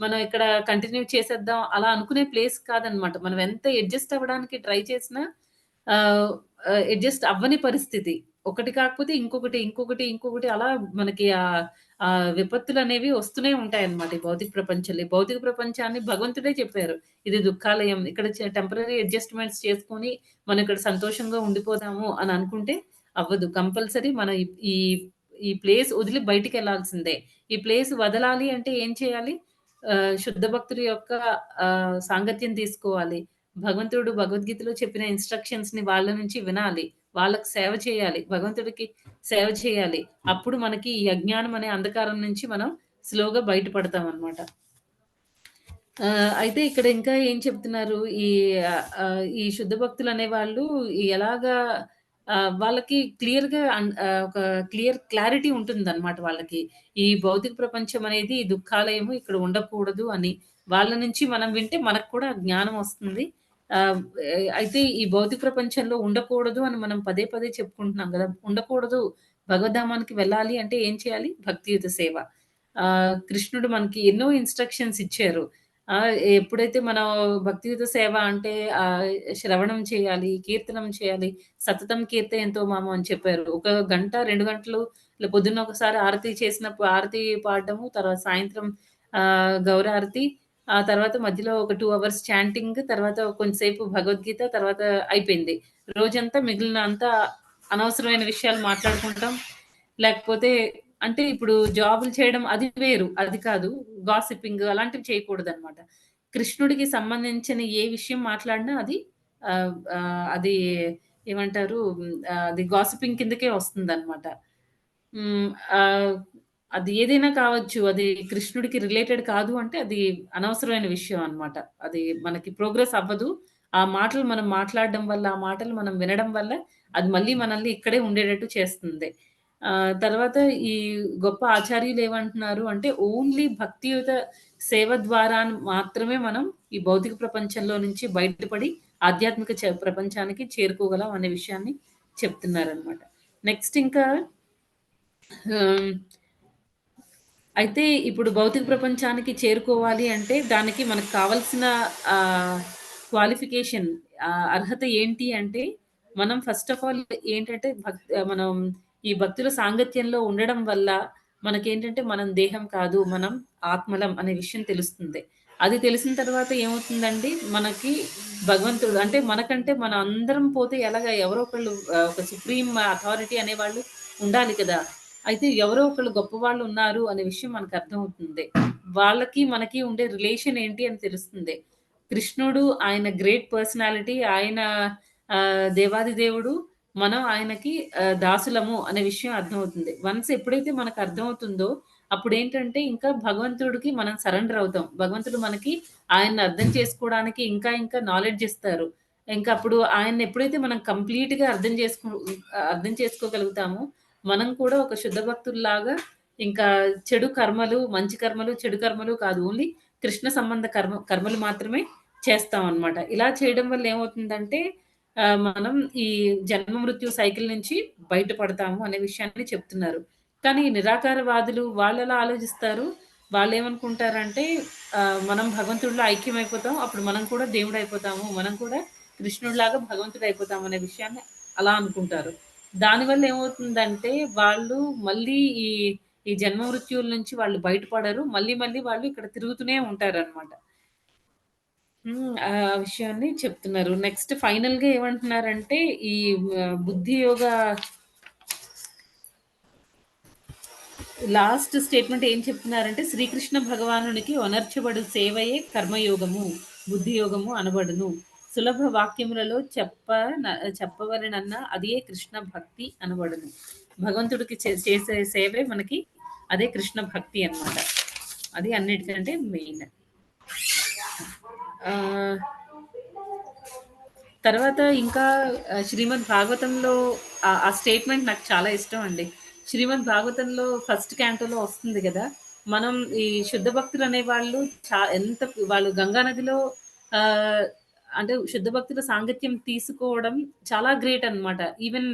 మనం ఇక్కడ కంటిన్యూ చేసేద్దాం అలా అనుకునే ప్లేస్ కాదనమాట. మనం ఎంత అడ్జస్ట్ అవ్వడానికి ట్రై చేసినా ఆహ్, అడ్జస్ట్ అవ్వని పరిస్థితి. ఒకటి కాకపోతే ఇంకొకటి అలా మనకి విపత్తులనేవి వస్తూనే ఉంటాయన్నమాట ఈ భౌతిక ప్రపంచంలో. ఈ భౌతిక ప్రపంచాన్ని భగవంతుడే చెప్పారు. ఇది దుఃఖాలయం. ఇక్కడ టెంపరరీ అడ్జస్ట్‌మెంట్స్ చేసుకొని, మనం ఇక్కడ సంతోషంగా ఉండిపోదాము అని అనుకుంటే అవ్వదు. కంపల్సరీ మనం ఈ ఈ ప్లేస్ వదిలి బయటికెళ్ళాల్సిందే. ఈ ప్లేస్ వదలాలి అంటే ఏం చేయాలి? శుద్ధ భక్తుడి యొక్క సాంగత్యం తీసుకోవాలి. భగవంతుడు భగవద్గీతలో చెప్పిన ఇన్‌స్ట్రక్షన్స్‌ని వాళ్ళ నుంచి వినాలి. వాళ్ళకి సేవ చేయాలి. భగవంతుడికి సేవ చేయాలి. అప్పుడు మనకి ఈ అజ్ఞానం అనే అంధకారం నుంచి మనం స్లోగా బయటపడతామనమాట. అయితే ఇక్కడ ఇంకా ఏం చెప్తున్నారు? ఈ శుద్ధ భక్తులనే వాళ్ళు ఎలాగా వాళ్ళకి ఒక క్లారిటీ ఉంటుందనమాట వాళ్ళకి. ఈ భౌతిక ప్రపంచం అనేది ఈ దుఃఖాలయము ఇక్కడ ఉండకూడదు అని. వాళ్ళ నుంచి మనం వింటే మనకు కూడా జ్ఞానం వస్తుంది. ఆహ్, అయితే ఈ భౌతిక ప్రపంచంలో ఉండకూడదు అని మనం పదే పదే చెప్పుకుంటున్నాం గదా! ఉండకూడదు భగవద్ధామానికి వెళ్ళాలి అంటే ఏం చేయాలి? భక్తియుత సేవ. కృష్ణుడు మనకి ఎన్నో ఇన్‌స్ట్రక్షన్స్ ఇచ్చారు. ఆ! ఎప్పుడైతే మనం భక్తియుత సేవ అంటే శ్రవణం చేయాలి, కీర్తనం చేయాలి, సతతం కీర్తయంతో మాము అని చెప్పారు. ఒక గంట, 2 గంటలు పొద్దున్న ఒకసారి ఆరతి చేసినప్పుడు ఆరతి పాడడము, తర్వాత సాయంత్రం గౌరారతి, ఆ తర్వాత మధ్యలో ఒక 2 అవర్స్ చాంటింగ్, తర్వాత కొంచెంసేపు భగవద్గీత, తర్వాత అయిపోయింది. రోజంతా మిగిలిన అంతా అనవసరమైన విషయాలు మాట్లాడుకుంటాం. లేకపోతే అంటే ఇప్పుడు జాబులు చేయడం అది వేరు. అది కాదు. గాసిపింగ్ అలాంటివి చేయకూడదనమాట. కృష్ణుడికి సంబంధించిన ఏ విషయం మాట్లాడినా అది అది ఏమంటారు? అది గాసిపింగ్ కిందకే వస్తుందనమాట. హ్మ్. ఆహ్, అది ఏదైనా కావచ్చు. అది కృష్ణుడికి రిలేటెడ్ కాదు అంటే అది అనవసరమైన విషయం అన్నమాట. అది మనకి ప్రోగ్రెస్ అవ్వదు. ఆ మాటలు మనం మాట్లాడడం వల్ల, ఆ మాటలు మనం వినడం వల్ల అది మళ్ళీ మనల్ని ఇక్కడే ఉండేటట్టు చేస్తుంది. తర్వాత ఈ గొప్ప ఆచార్యులు ఏమంటున్నారు అంటే ఓన్లీ భక్తియుత సేవ ద్వారా మాత్రమే మనం ఈ భౌతిక ప్రపంచంలో నుంచి బయటపడి ఆధ్యాత్మిక ప్రపంచానికి చేరుకోగలం అనే విషయాన్ని చెప్తున్నారనమాట. నెక్స్ట్ ఇంకా ఆహ్, అయితే ఇప్పుడు భౌతిక ప్రపంచానికి చేరుకోవాలి అంటే దానికి మనకు కావాల్సిన ఆహ్, క్వాలిఫికేషన్ అర్హత ఏంటి అంటే మనం ఫస్ట్ ఆఫ్ ఆల్ ఏంటంటే మనం ఈ భక్తుల సాంగత్యంలో ఉండడం వల్ల మనకేంటంటే మనం దేహం కాదు, మనం ఆత్మలం అనే విషయం తెలుస్తుంది. అది తెలిసిన తర్వాత ఏమవుతుందండి, మనకి భగవంతుడు అంటే మనకంటే మన అందరం పోతే ఎలాగా ఎవరో ఒకళ్ళు ఒక సుప్రీం అథారిటీ అనేవాళ్ళు ఉండాలి కదా! అయితే ఎవరో ఒకళ్ళు గొప్పవాళ్ళు ఉన్నారు అనే విషయం మనకర్థమవుతుంది. వాళ్ళకి, మనకి ఉండే రిలేషన్ ఏంటి అని తెలుస్తుంది. కృష్ణుడు ఆయన గ్రేట్ పర్సనాలిటీ. ఆయన దేవాది దేవుడు. మనం ఆయనకి దాసులము అనే విషయం అర్థమవుతుంది. వన్స్ ఎప్పుడైతే మనకు అర్థమవుతుందో, అప్పుడేంటంటే ఇంకా భగవంతుడికి మనం సరెండర్ అవుతాం. భగవంతుడు మనకి ఆయన్ని అర్థం చేసుకోవడానికి ఇంకా ఇంకా నాలెడ్జ్ ఇస్తారు. ఇంకా అప్పుడు ఆయన్ని ఎప్పుడైతే మనం కంప్లీట్‌గా అర్థం చేసుకోగలుగుతామో, మనం కూడా ఒక శుద్ధ భక్తుల్లాగా ఇంకా చెడు కర్మలు, మంచి కర్మలు, చెడు కర్మలు కాదు. ఓన్లీ కృష్ణ సంబంధ కర్మలు మాత్రమే చేస్తామనమాట. ఇలా చేయడం వల్ల ఏమవుతుందంటే మనం ఈ జన్మ మృత్యు సైకిల్ నుంచి బయటపడతాము అనే విషయాన్ని చెప్తున్నారు. కానీ ఈ నిరాకారవాదులు వాళ్ళెలా ఆలోచిస్తారు? వాళ్ళేమనుకుంటారంటే మనం భగవంతుడిలో ఐక్యమైపోతాం. అప్పుడు మనం కూడా దేవుడయిపోతాము. మనం కూడా కృష్ణుడిలాగా భగవంతుడయిపోతాం అనే విషయాన్ని అలా అనుకుంటారు. దానివల్ల ఏమవుతుందంటే వాళ్ళు మళ్ళీ ఈ ఈ జన్మ మృత్యువుల నుంచి వాళ్ళు బయటపడరు. మళ్ళీ మళ్ళీ వాళ్ళు ఇక్కడ తిరుగుతూనే ఉంటారనమాట. ఆ విషయాన్ని చెప్తున్నారు. నెక్స్ట్ ఫైనల్‌గా ఏమంటున్నారంటే ఈ బుద్ధి యోగ లాస్ట్ స్టేట్మెంట్ ఏం చెప్తున్నారంటే శ్రీకృష్ణ భగవానునికి ఒనర్చబడు సేవయే కర్మయోగము, బుద్ధి యోగము అనబడును. సులభ వాక్యములలో చెప్పవలెనన్న అదే కృష్ణ భక్తి అనబడును. భగవంతుడికి చేసే సేవే మనకి అదే కృష్ణ భక్తి అన్నమాట. అది అన్నిటికంటే మెయిన్. ఆహ్, తర్వాత ఇంకా శ్రీమద్ భాగవతంలో ఆ స్టేట్మెంట్ నాకు చాలా ఇష్టం అండి. శ్రీమద్ భాగవతంలో ఫస్ట్ క్యాంటోలో వస్తుంది గదా! మనం ఈ శుద్ధ భక్తులు అనేవాళ్ళు ఎంత వాళ్ళు గంగా నదిలో ఆహ్, అంటే శుద్ధ భక్తుల సాంగత్యం తీసుకోవడం చాలా గ్రేట్ అన్నమాట. ఈవెన్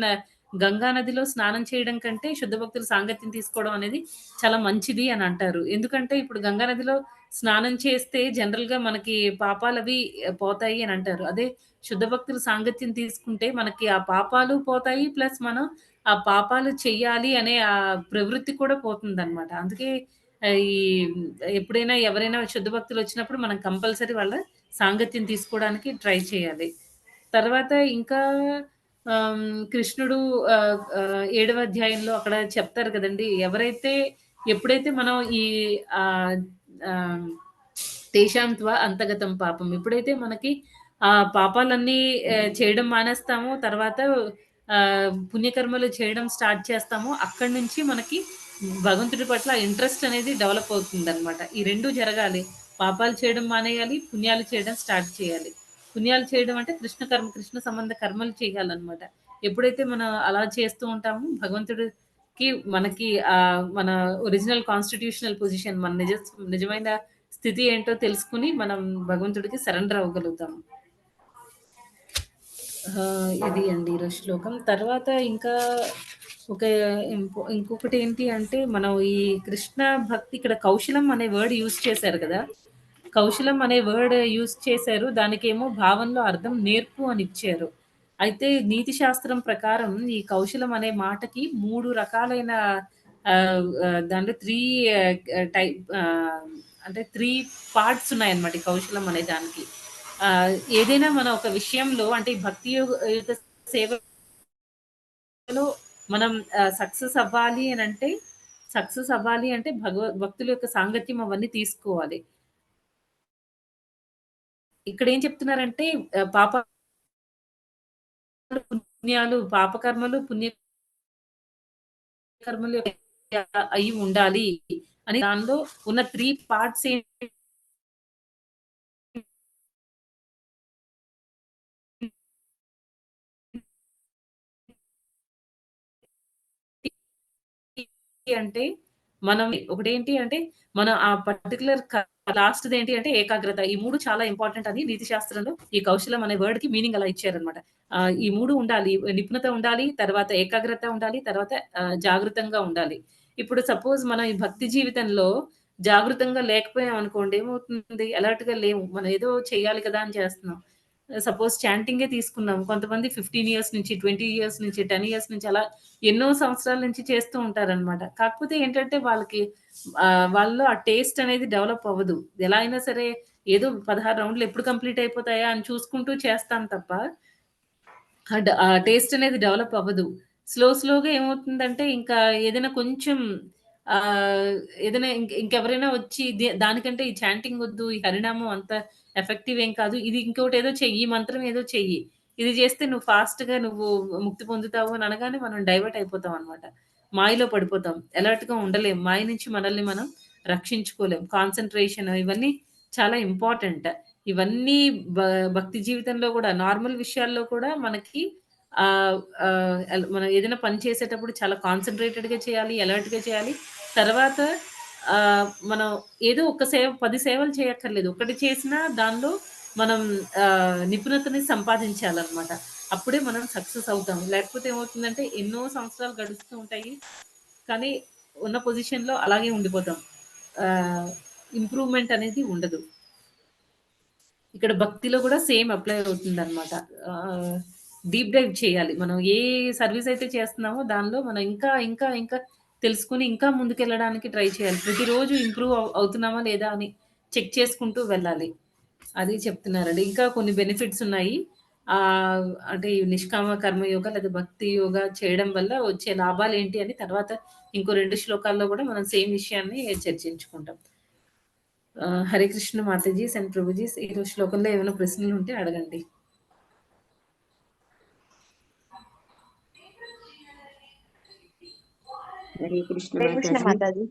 గంగా నదిలో స్నానం చేయడం కంటే శుద్ధ భక్తుల సాంగత్యం తీసుకోవడం అనేది చాలా మంచిది అని అంటారు. ఎందుకంటే ఇప్పుడు గంగా నదిలో స్నానం చేస్తే జనరల్‌గా మనకి పాపాలవి పోతాయి అని అంటారు. అదే శుద్ధ భక్తుల సాంగత్యం తీసుకుంటే మనకి ఆ పాపాలు పోతాయి. ప్లస్ మనం ఆ పాపాలు చెయ్యాలి అనే ప్రవృత్తి కూడా పోతుందనమాట. అందుకే ఈ ఎప్పుడైనా ఎవరైనా శుద్ధ భక్తులొచ్చినప్పుడు మనం కంపల్సరీ వాళ్ళ సాంగత్యం తీసుకోవడానికి ట్రై చేయాలి. తర్వాత ఇంకా కృష్ణుడు ఏడవ అధ్యాయంలో అక్కడ చెప్తారు కదండీ! ఎప్పుడైతే మనం ఈ ఆహ్, ఆహ్, తేషాం అంతగతం పాపం. ఎప్పుడైతే మనకి ఆ పాపాలన్నీ చేయడం మానేస్తామో, తర్వాత పుణ్యకర్మలు చేయడం స్టార్ట్ చేస్తామో, అక్కడి నుంచి మనకి భగవంతుడి పట్ల ఇంట్రెస్ట్ అనేది డెవలప్ అవుతుందనమాట. ఈ 2 జరగాలి. పాపాలు చేయడం మానేయాలి, పుణ్యాలు చేయడం స్టార్ట్ చేయాలి. పుణ్యాలు చేయడం అంటే కృష్ణ సంబంధ కర్మలు చేయాలనమాట. ఎప్పుడైతే మనం అలా చేస్తూ ఉంటామో, మనకి మన ఒరిజినల్ కాన్స్టిట్యూషనల్ పొజిషన్ మన నిజమైన స్థితి ఏంటో తెలుసుకొని మనం భగవంతుడికి సరెండర్ అవ్వగలుగుతాం. ఇది అండి ఈరోజు శ్లోకం. తర్వాత ఇంకా ఒక ఇంకొకటేంటి అంటే మనం ఈ కృష్ణ భక్తి ఇక్కడ కౌశలం అనే వర్డ్ యూజ్ చేశారు కదా! కౌశలం అనే వర్డ్ యూజ్ చేశారు. దానికేమో భావంలో అర్థం నేర్పు అని ఇచ్చారు. అయితే నీతి శాస్త్రం ప్రకారం ఈ కౌశలం అనే మాటకి 3 రకాలైన దాంట్లో 3 పార్ట్స్ ఉన్నాయన్నమాట ఈ కౌశలం అనే దానికి. ఏదైనా మనం ఒక విషయంలో అంటే ఈ భక్తి యుత సేవలో మనం సక్సెస్ అవ్వాలి అంటే భక్తుల యొక్క సాంగత్యం అవన్నీ తీసుకోవాలి. ఇక్కడేం చెప్తున్నారంటే పాపాలు, పాపకర్మలు, పుణ్యకర్మలు అయి ఉండాలి అని దానిలో ఉన్న 3 పార్ట్స్ ఏంటి అంటే ఒకటేంటి అంటే మనం ఆ పర్టిక్యులర్ లాస్ట్‌దేంటి అంటే ఏకాగ్రత. ఈ 3 చాలా ఇంపార్టెంట్ అని నీతి శాస్త్రంలో ఈ కౌశలం అనే వర్డ్‌కి మీనింగ్ అలా ఇచ్చారనమాట. ఈ 3 ఉండాలి. నిపుణత ఉండాలి. తర్వాత ఏకాగ్రత ఉండాలి. తర్వాత జాగృతంగా ఉండాలి. ఇప్పుడు సపోజ్ మనం ఈ భక్తి జీవితంలో జాగృతంగా లేకపోయామనుకోండి ఏమవుతుంది? అలర్ట్‌గా లేము. మనం ఏదో చేయాలి కదా! అని చేస్తున్నాం. సపోజ్ చాంటింగే తీసుకున్నాం. కొంతమంది 15 ఇయర్స్ నుంచి, 20 ఇయర్స్ నుంచి, 10 ఇయర్స్ నుంచి అలా ఎన్నో సంవత్సరాల నుంచి చేస్తూ ఉంటారనమాట. కాకపోతే ఏంటంటే వాళ్ళకి వాళ్ళలో ఆ టేస్ట్ అనేది డెవలప్ అవ్వదు. ఎలా అయినా సరే ఏదో 16 రౌండ్‌లు ఎప్పుడు కంప్లీట్ అయిపోతాయా అని చూసుకుంటూ చేస్తాం తప్ప ఆ టేస్ట్ అనేది డెవలప్ అవ్వదు. స్లోగా ఏమవుతుందంటే ఇంకా ఏదైనా కొంచెం ఆహ్, ఏదైనా ఇంకెవరైనా వచ్చి దానికంటే ఈ చాంటింగ్ వద్దు, ఈ హరినామం అంత ఎఫెక్టివ్ ఏం కాదు. ఇది ఇంకోటేదో చెయ్యి, ఈ మంత్రం ఏదో చెయ్యి. ఇది చేస్తే నువ్వు ఫాస్ట్‌గా ముక్తి పొందుతావు అని అనగానే మనం డైవర్ట్ అయిపోతాం అన్నమాట. మాయలో పడిపోతాం. అలర్ట్‌గా ఉండలేం. మాయ నుంచి మనల్ని మనం రక్షించుకోలేం. కాన్సంట్రేషన్ ఇవన్నీ చాలా ఇంపార్టెంట్. ఇవన్నీ బ భక్తి జీవితంలో గూడా నార్మల్ విషయాల్లో కూడా మనకి మనం ఏదైనా పని చేసేటప్పుడు చాలా కాన్సంట్రేటెడ్‌గా చేయాలి. అలర్ట్‌గా చేయాలి. తర్వాత మనం ఏదో ఒక 10 సేవలు చేయక్కర్లేదు. ఒకటి చేసినా దానిలో మనం నిపుణతని సంపాదించాలనమాట. అప్పుడే మనం సక్సెస్ అవుతాం. లేకపోతే ఏమవుతుందంటే ఎన్నో సంవత్సరాలు గడుస్తూ ఉంటాయి. కానీ ఉన్న పొజిషన్‌లో అలాగే ఉండిపోతాం. ఆహ్, ఇంప్రూవ్‌మెంట్ అనేది ఉండదు. ఇక్కడ భక్తిలో కూడా సేమ్ అప్లై అవుతుందనమాట. ఆహ్, డీప్ డైవ్ చేయాలి. మనం ఏ సర్విస్ అయితే చేస్తున్నామో దానిలో మనం ఇంకా తెలుసుకొని ఇంకా ముందుకెళ్ళడానికి ట్రై చేయాలి. ప్రతిరోజు ఇంప్రూవ్ అవుతున్నామా లేదా అని చెక్ చేసుకుంటూ వెళ్ళాలి. అది చెప్తున్నారండి. ఇంకా కొన్ని బెనిఫిట్స్ ఉన్నాయి. అంటే ఈ నిష్కామ కర్మయోగ లేదా భక్తి యోగ చేయడం వల్ల వచ్చే లాభాలేంటి అని తర్వాత ఇంకో 2 శ్లోకాల్లో కూడా మనం సేమ్ విషయాన్ని చర్చించుకుంటాం. హరే కృష్ణ మాతాజీస్ అండ్ ప్రభుజీస్. ఈరోజు శ్లోకంలో ఏమైనా ప్రశ్నలు ఉంటే అడగండి. హరే కృష్ణ హరే కృష్ణ మాతాజీ. మాతాజీ.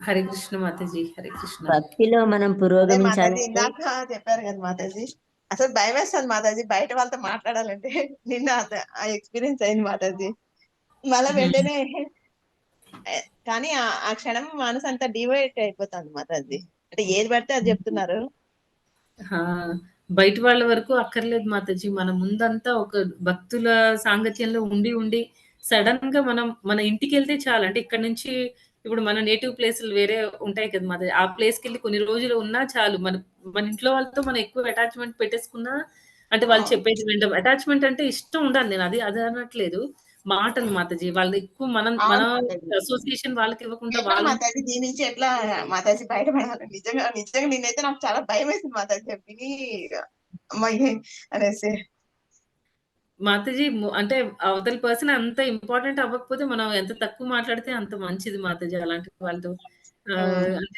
హరే కృష్ణ మాతాజీ. హరే కృష్ణ. భక్తిలో మనం అదే మాతాజీ పురోగమించాలంటే ఇందాక చెప్పారు కదా మాతాజీ, అసలు భయం వేస్తుంది మాతాజీ బయట వాళ్ళతో మాట్లాడాలంటే. నిన్న ఆ ఎక్స్పీరియన్స్ అయింది మాతాజీ. మళ్ళీ వెంటనే కానీ ఆ క్షణం మనసు అంతా డివైడ్ అయిపోతుంది మాతాజీ. అంటే ఏది పడితే అది చెప్తున్నారు. ఆ! బయట వాళ్ళ వరకు అక్కర్లేదు మాతాజీ. మన ముందంతా ఒక భక్తుల సాంగత్యంలో ఉండి సడెన్‌గా మనం మన ఇంటికెళ్తే చాలు. అంటే ఇక్కడి నుంచి ఇప్పుడు మన నేటివ్ ప్లేసులు వేరే ఉంటాయి కదా మాతాజీ. ఆ ప్లేస్‌కెళ్ళి కొన్ని రోజులు ఉన్నా చాలు. మన ఇంట్లో వాళ్ళతో మనం ఎక్కువ అటాచ్‌మెంట్ పెట్టేసుకున్నా అంటే వాళ్ళు చెప్పేది వినడం. అటాచ్‌మెంట్ అంటే ఇష్టం ఉండాలి. నేను అది అనట్లేదు. మాటలు మాతాజీ. వాళ్ళు ఎక్కువ మన అవును మాతాజీ. అసోసియేషన్ వాళ్ళకివ్వకుండా ఎట్లా మాతాజీ దీని నుంచి ఎట్లా మాతాజీ బయటపడాలి? నిజంగా నిజంగా నిన్నైతే నాకు చాలా భయం వేసింది మాతాజీ విని అమ్మాయి అనేసి. మాతాజీ అంటే అవతల పర్సన్ అంత ఇంపార్టెంట్ అవ్వకపోతే మనం ఎంత తక్కువ మాట్లాడితే అంత మంచిది మాతాజీ అలాంటి వాళ్ళతో. అంటే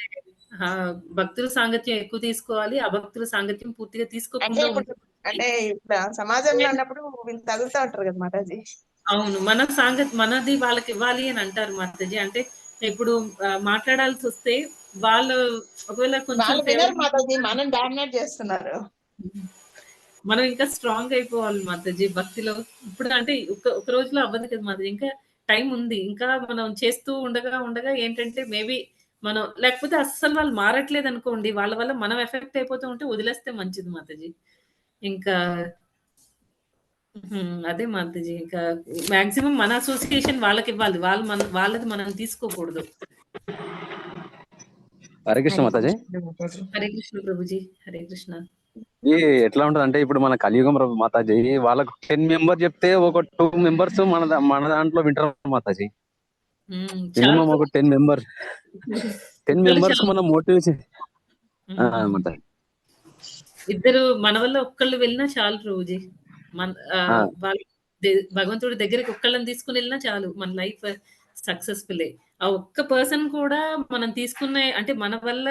భక్తుల సాంగత్యం ఎక్కువ తీసుకోవాలి. అభక్తుల సాంగత్యం పూర్తిగా అంటే తీసుకోకుండా ఇప్పుడు ఉంటే అంటే ఇప్పుడు సమాజంలో ఉన్నప్పుడు వీళ్ళు తగులుతూ ఉంటారు కదా మాతాజీ. అవును. మనది వాళ్ళకివ్వాలి అని అంటారు మాతాజీ. అంటే ఇప్పుడు మాట్లాడాల్సొస్తే వాళ్ళు ఒకవేళ కొంచెం వాళ్ళు వినరు మాతాజీ, మనం డామినేట్ చేస్తున్నారు. మనం ఇంకా స్ట్రాంగ్ అయిపోవాలి మాతాజీ భక్తిలో. ఇప్పుడు అంటే ఒక రోజులో అవ్వదు కదా మాతాజీ. ఇంకా టైం ఉంది. ఇంకా మనం చేస్తూ ఉండగా ఏంటంటే మేబీ మనం లేకపోతే అస్సలు వాళ్ళు మారట్లేదనుకోండి. వాళ్ళ వల్ల మనం ఎఫెక్ట్ అయిపోతూ ఉంటే వదిలేస్తే మంచిది మాతాజీ. ఇంకా అదే మాతాజీ. ఇంకా మాక్సిమం మన అసోసియేషన్ వాళ్ళకివ్వాలి. వాళ్ళది మనం తీసుకోకూడదు. హరే కృష్ణ హరే మాతాజీ. కృష్ణ మాతాజీ. హరే కృష్ణ ప్రభుజీ. హరే కృష్ణ. ఇది ఎట్లా ఉంటది అంటే ఇప్పుడు మన కలియుగం మాతాజీ, వాళ్ళకు 10 మెంబర్ చెప్తే ఒక 2 మెంబర్స్ మన దాంట్లో వింటారు మాతాజీ. చాలు మినిమం ఒక 10 మెంబర్స్ చాలు. మనం మోటివేషన్ హ్మ్. మాతాజీ. ఇద్దరు మన వల్ల ఒక్కళ్ళు వెళ్ళినా చాలు ప్రభుజీ. మన వాళ్ళు భగవంతుడి దగ్గరికి ఒక్కళ్ళని తీసుకొని వెళ్ళినా చాలు. మన లైఫ్ సక్సెస్‌ఫుల్లే. ఆ ఒక్క పర్సన్ కూడా మనం తీసుకునే అంటే మన వల్ల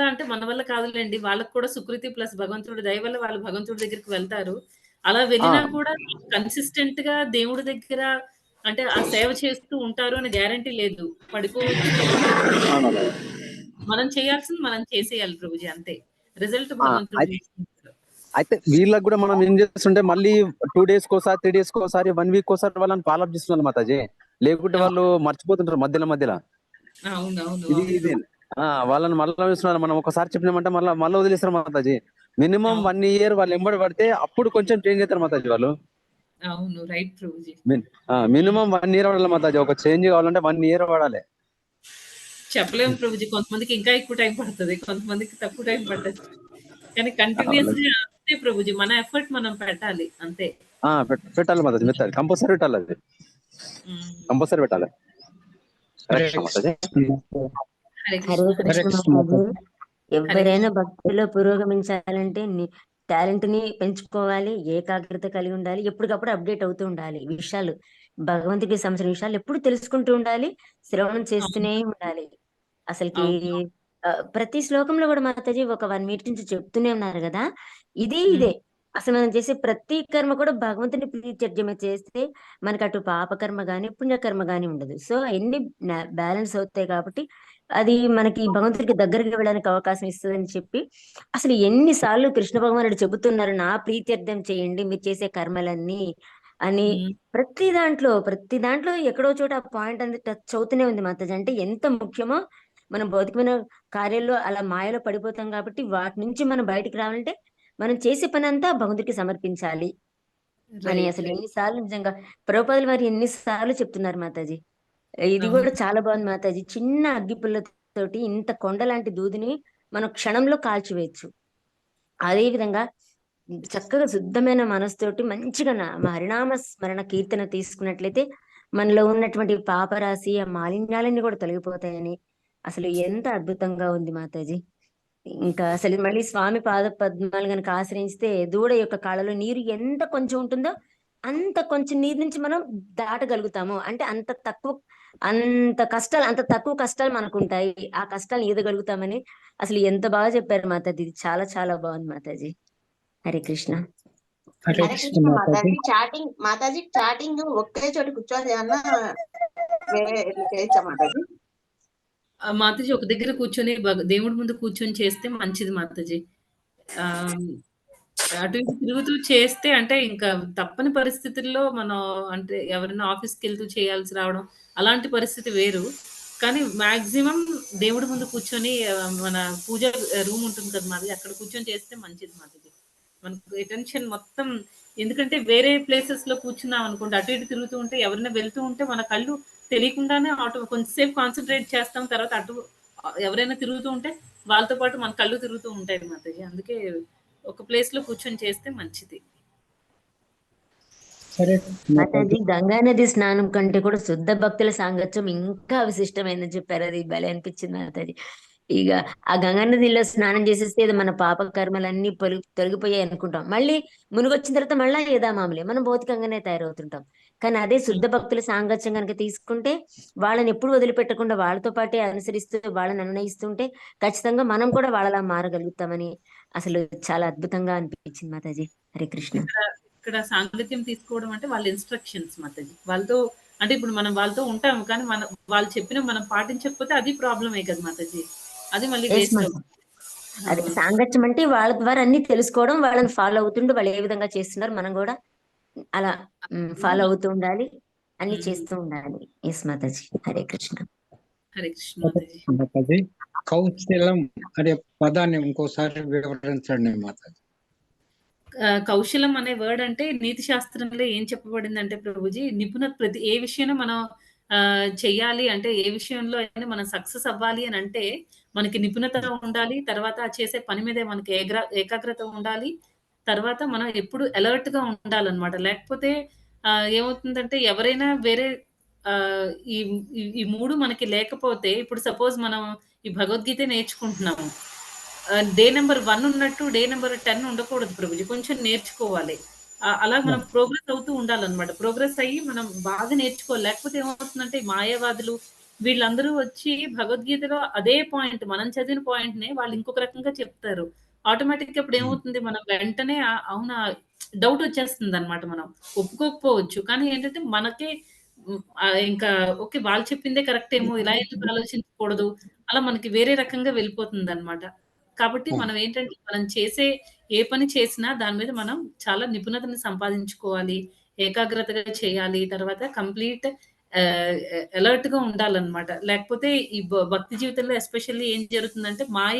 అంటే మన వల్ల కాదులెండి. వాళ్ళకి కూడా సుకృతి ప్లస్ భగవంతుడి దయ వల్ల వాళ్ళు భగవంతుడి దగ్గరికి వెళ్తారు. అలా వెళ్ళినా కూడా కన్సిస్టెంట్‌గా దేవుడి దగ్గర అంటే ఆ సేవ చేస్తూ ఉంటారు అని గ్యారంటీ లేదు. పడిపోవచ్చు. మనం చేయాల్సింది మనం చేసేయాలి ప్రభుజీ అంతే. రిజల్ట్ భగవంతుడు చూసుకుంటాడు. అయితే వీళ్ళకి కూడా మనం ఏం చేస్తుంటే మళ్ళీ 2 days కోసారి 3 days కోసారి 1 week కోసారి వాళ్ళని ఫాలో అప్ చేస్తున్నాం మాతాజీ. లేకుంటే వాళ్ళు మర్చిపోతుంటారు మధ్యలో. అవునవును. ఇది వాళ్ళని మళ్ళీ చూస్తున్నారు. మనం ఒకసారి చెప్పినామంటే మళ్ళీ వదిలేస్తారు మాతాజీ. మినిమం 1 year వాళ్ళు ఎంబడి పడితే అప్పుడు కొంచెం చేంజ్ అవుతారు మాతాజీ వాళ్ళు. అవును. రైట్ ప్రభుజీ. మినిమం 1 year పడాలి మాతాజీ. ఒక చేంజ్ కావాలంటే 1 year పడాలి. చెప్పలేము ప్రభుజీ. కొంతమందికి ఇంకా ఎక్కువ టైం పడతది. కొంతమందికి తక్కువ టైం పట్టొచ్చు. కానీ కంటిన్యూస్‌గా అంతే ప్రభుజీ. మన ఎఫర్ట్ మనం పెట్టాలి అంతే. పెట్టాలి మాతాజీ, మెత్తాలి కంపల్సరీ పెట్టాలి, అది కంపల్సరీ పెట్టాలి. హరే కృష్ణ మాతాజీ. ఎవరైనా భక్తిలో పురోగమించాలంటే టాలెంట్ ని పెంచుకోవాలి, ఏకాగ్రత కలిగి ఉండాలి, ఎప్పటికప్పుడు అప్డేట్ అవుతూ ఉండాలి. విషయాలు భగవంతుడికి సంబంధించిన విషయాలు ఎప్పుడు తెలుసుకుంటూ ఉండాలి, శ్రవణం చేస్తూనే ఉండాలి. అసలుకి ప్రతి శ్లోకంలో కూడా మాతాజీ ఒక 1 మినిట్ నుంచి చెప్తూనే ఉన్నారు కదా, ఇదే అసలు మనం చేసే ప్రతి కర్మ కూడా భగవంతుని ప్రీత్యర్థమే చేస్తే మనకు అటు పాపకర్మ గాని పుణ్యకర్మ గాని ఉండదు. సో అన్ని బ్యాలెన్స్ అవుతాయి కాబట్టి అది మనకి భగవంతుడికి దగ్గరికి వెళ్ళడానికి అవకాశం ఇస్తుందని చెప్పి అసలు ఎన్నిసార్లు కృష్ణ భగవానుడు చెబుతున్నారు, నా ప్రీత్యర్థం చేయండి మీరు చేసే కర్మలన్నీ అని. ప్రతి దాంట్లో ఎక్కడో చోట ఆ పాయింట్ అనేది టచ్ అవుతూనే ఉంది మాతాజీ. అంటే ఎంత ముఖ్యమో మనం భౌతికమైన కార్యాల్లో అలా మాయలో పడిపోతాం కాబట్టి వాటి నుంచి మనం బయటికి రావాలంటే మనం చేసే పని అంతా భగవంతుడికి సమర్పించాలి అని అసలు ఎన్నిసార్లు నిజంగా ప్రభుపాదుల వారు ఎన్నిసార్లు చెప్తున్నారు మాతాజీ. ఇది కూడా చాలా బాగుంది మాతాజీ. చిన్న అగ్గిపుల్లతోటి ఇంత కొండ లాంటి దూదిని మనం క్షణంలో కాల్చివేయచ్చు. అదే విధంగా చక్కగా శుద్ధమైన మనసుతోటి మంచిగా హరినామ స్మరణ కీర్తన తీసుకున్నట్లయితే మనలో ఉన్నటువంటి పాపరాశి ఆ మాలిన్యాలన్నీ కూడా తొలగిపోతాయని అసలు ఎంత అద్భుతంగా ఉంది మాతాజీ. ఇంకా అసలు మళ్ళీ స్వామి పాద పద్మాలు గనక ఆశ్రయిస్తే దూడ యొక్క కాళ్ళలో నీరు ఎంత కొంచెం ఉంటుందో అంత కొంచెం నీరు నుంచి మనం దాటగలుగుతాము. అంటే అంత తక్కువ కష్టాలు మనకు ఉంటాయి, ఆ కష్టాలు ఈదగలుగుతామని అసలు ఎంత బాగా చెప్పారు మాతాజీ. ఇది చాలా చాలా బాగుంది మాతాజీ. హరే కృష్ణ. హరే కృష్ణ మాతాజీ. మాతాజీ చాటింగ్ ఒకే చోట కూర్చొని అన్నా చేయొచ్చా మాతాజీ? మాతాజీ ఒక దగ్గర కూర్చొని దేవుడి ముందు కూర్చొని చేస్తే మంచిది మాతాజీ. అటు ఇటు తిరుగుతూ చేస్తే అంటే ఇంకా తప్పని పరిస్థితుల్లో మనం అంటే ఎవరైనా ఆఫీస్కి వెళ్తూ చేయాల్సి రావడం అలాంటి పరిస్థితి వేరు. కానీ మాక్సిమం దేవుడి ముందు కూర్చొని మన పూజ రూమ్ ఉంటుంది కదా మాది, అక్కడ కూర్చొని చేస్తే మంచిది మాతాజీ. మనకు అటెన్షన్ మొత్తం, ఎందుకంటే వేరే ప్లేసెస్ లో కూర్చున్నాం అనుకోండి, అటు ఇటు తిరుగుతూ ఉంటే ఎవరైనా వెళ్తూ ఉంటే మన కళ్ళు తెలియకుండానే కొంచెంసేపు కాన్సన్ట్రేట్ చేస్తాం, తర్వాత అటు ఎవరైనా తిరుగుతూ ఉంటే వాళ్ళతో పాటు మన కళ్ళు తిరుగుతూ ఉంటాయి మాతాజీ. అందుకే ఒక ప్లేస్ లో కూర్చొని చేస్తే మంచిది. మాతాజీ గంగానది స్నానం కంటే కూడా శుద్ధ భక్తుల సాంగత్యం ఇంకా విశిష్టమైందని చెప్పారు. అది భలే అనిపించింది మాతాజీ. ఇక ఆ గంగానదిలో స్నానం చేసేస్తే మన పాప కర్మలన్నీ తొలగిపోయాయి అనుకుంటాం. మళ్ళీ మునిగొచ్చిన తర్వాత మళ్ళా మామూలే మనం భౌతికంగానే తయారవుతుంటాం. కానీ అదే శుద్ధ భక్తుల సాంగత్యం కనుక తీసుకుంటే వాళ్ళని ఎప్పుడు వదిలిపెట్టకుండా వాళ్ళతో పాటే అనుసరిస్తూ వాళ్ళని నిర్ణయిస్తుంటే ఖచ్చితంగా మనం కూడా వాళ్ళలా మారగలుగుతామని అసలు చాలా అద్భుతంగా అనిపించింది మాతాజీ. హరే కృష్ణ. ఇక్కడ సాంగత్యం తీసుకోవడం అంటే వాళ్ళ ఇన్స్ట్రక్షన్స్ మాతాజీ. వాళ్ళతో అంటే ఇప్పుడు మనం వాళ్ళతో ఉంటాము, కానీ వాళ్ళు చెప్పిన మనం పాటించకపోతే అది ప్రాబ్లమే కదా మాతాజీ. అది మళ్ళీ వేస్ట్ అవుతుంది. అదే సాంగత్యం అంటే వాళ్ళ ద్వారా అన్ని తెలుసుకోవడం, వాళ్ళని ఫాలో అవుతుండే వాళ్ళు ఏ విధంగా చేస్తున్నారు మనం కూడా అలా ఫాలో అవుతూ ఉండాలి, అన్ని చేస్తూ ఉండాలి. ఎస్ మాతాజీ. హరే కృష్ణ. హరే కృష్ణ మాతాజీ. కౌశలం అనే పదాన్ని ఇంకోసారి వివరించండి మాతాజీ. కౌశలం అనే వర్డ్ అంటే నీతి శాస్త్రంలో ఏం చెప్పబడిందంటే ప్రభుజీ, నిపుణత ప్రతి ఏ విషయంలో మనం చెయ్యాలి అంటే, ఏ విషయంలో అయినా మనం సక్సెస్ అవ్వాలి అని అంటే మనకి నిపుణత ఉండాలి. తర్వాత చేసే పని మీద మనకి ఏకాగ్రత ఉండాలి. తర్వాత మనం ఎప్పుడు అలర్ట్ గా ఉండాలన్నమాట. లేకపోతే ఏమవుతుందంటే ఎవరైనా వేరే ఈ ఈ 3 మనకి లేకపోతే, ఇప్పుడు సపోజ్ మనం ఈ భగవద్గీత నేర్చుకుంటున్నాము. డే నెంబర్ 1 ఉన్నట్టు డే నెంబర్ 10 ఉండకూడదు ప్రభుజీ. కొంచెం నేర్చుకోవాలి. అలా మనం ప్రోగ్రెస్ అవుతూ ఉండాలన్నమాట. ప్రోగ్రెస్ అయ్యి మనం బాగా నేర్చుకోవాలి. లేకపోతే ఏమవుతుందంటే మాయావాదులు వీళ్ళందరూ వచ్చి భగవద్గీతలో అదే పాయింట్ మనం చదివిన పాయింట్‌నే వాళ్ళు ఇంకొక రకంగా చెప్తారు. ఆటోమేటిక్‌గా ఇప్పుడు ఏమవుతుంది, మనం వెంటనే అవునా డౌట్ వచ్చేస్తుందన్నమాట. మనం ఒప్పుకోకపోవచ్చు. కానీ ఏంటంటే మనకే ఇంకా ఓకే, వాళ్ళు చెప్పిందే కరెక్ట్ ఏమో, ఇలా ఎందుకు ఆలోచించకూడదు, అలా మనకి వేరే రకంగా వెళ్ళిపోతుందన్నమాట. కాబట్టి మనం ఏంటంటే మనం చేసే ఏ పని చేసినా దాని మీద మనం చాలా నిపుణతని సంపాదించుకోవాలి. ఏకాగ్రతగా చేయాలి. తర్వాత కంప్లీట్ అలర్ట్ గా ఉండాలన్నమాట. లేకపోతే ఈ భక్తి జీవితంలో ఎస్పెషల్లీ ఏం జరుగుతుందంటే మాయ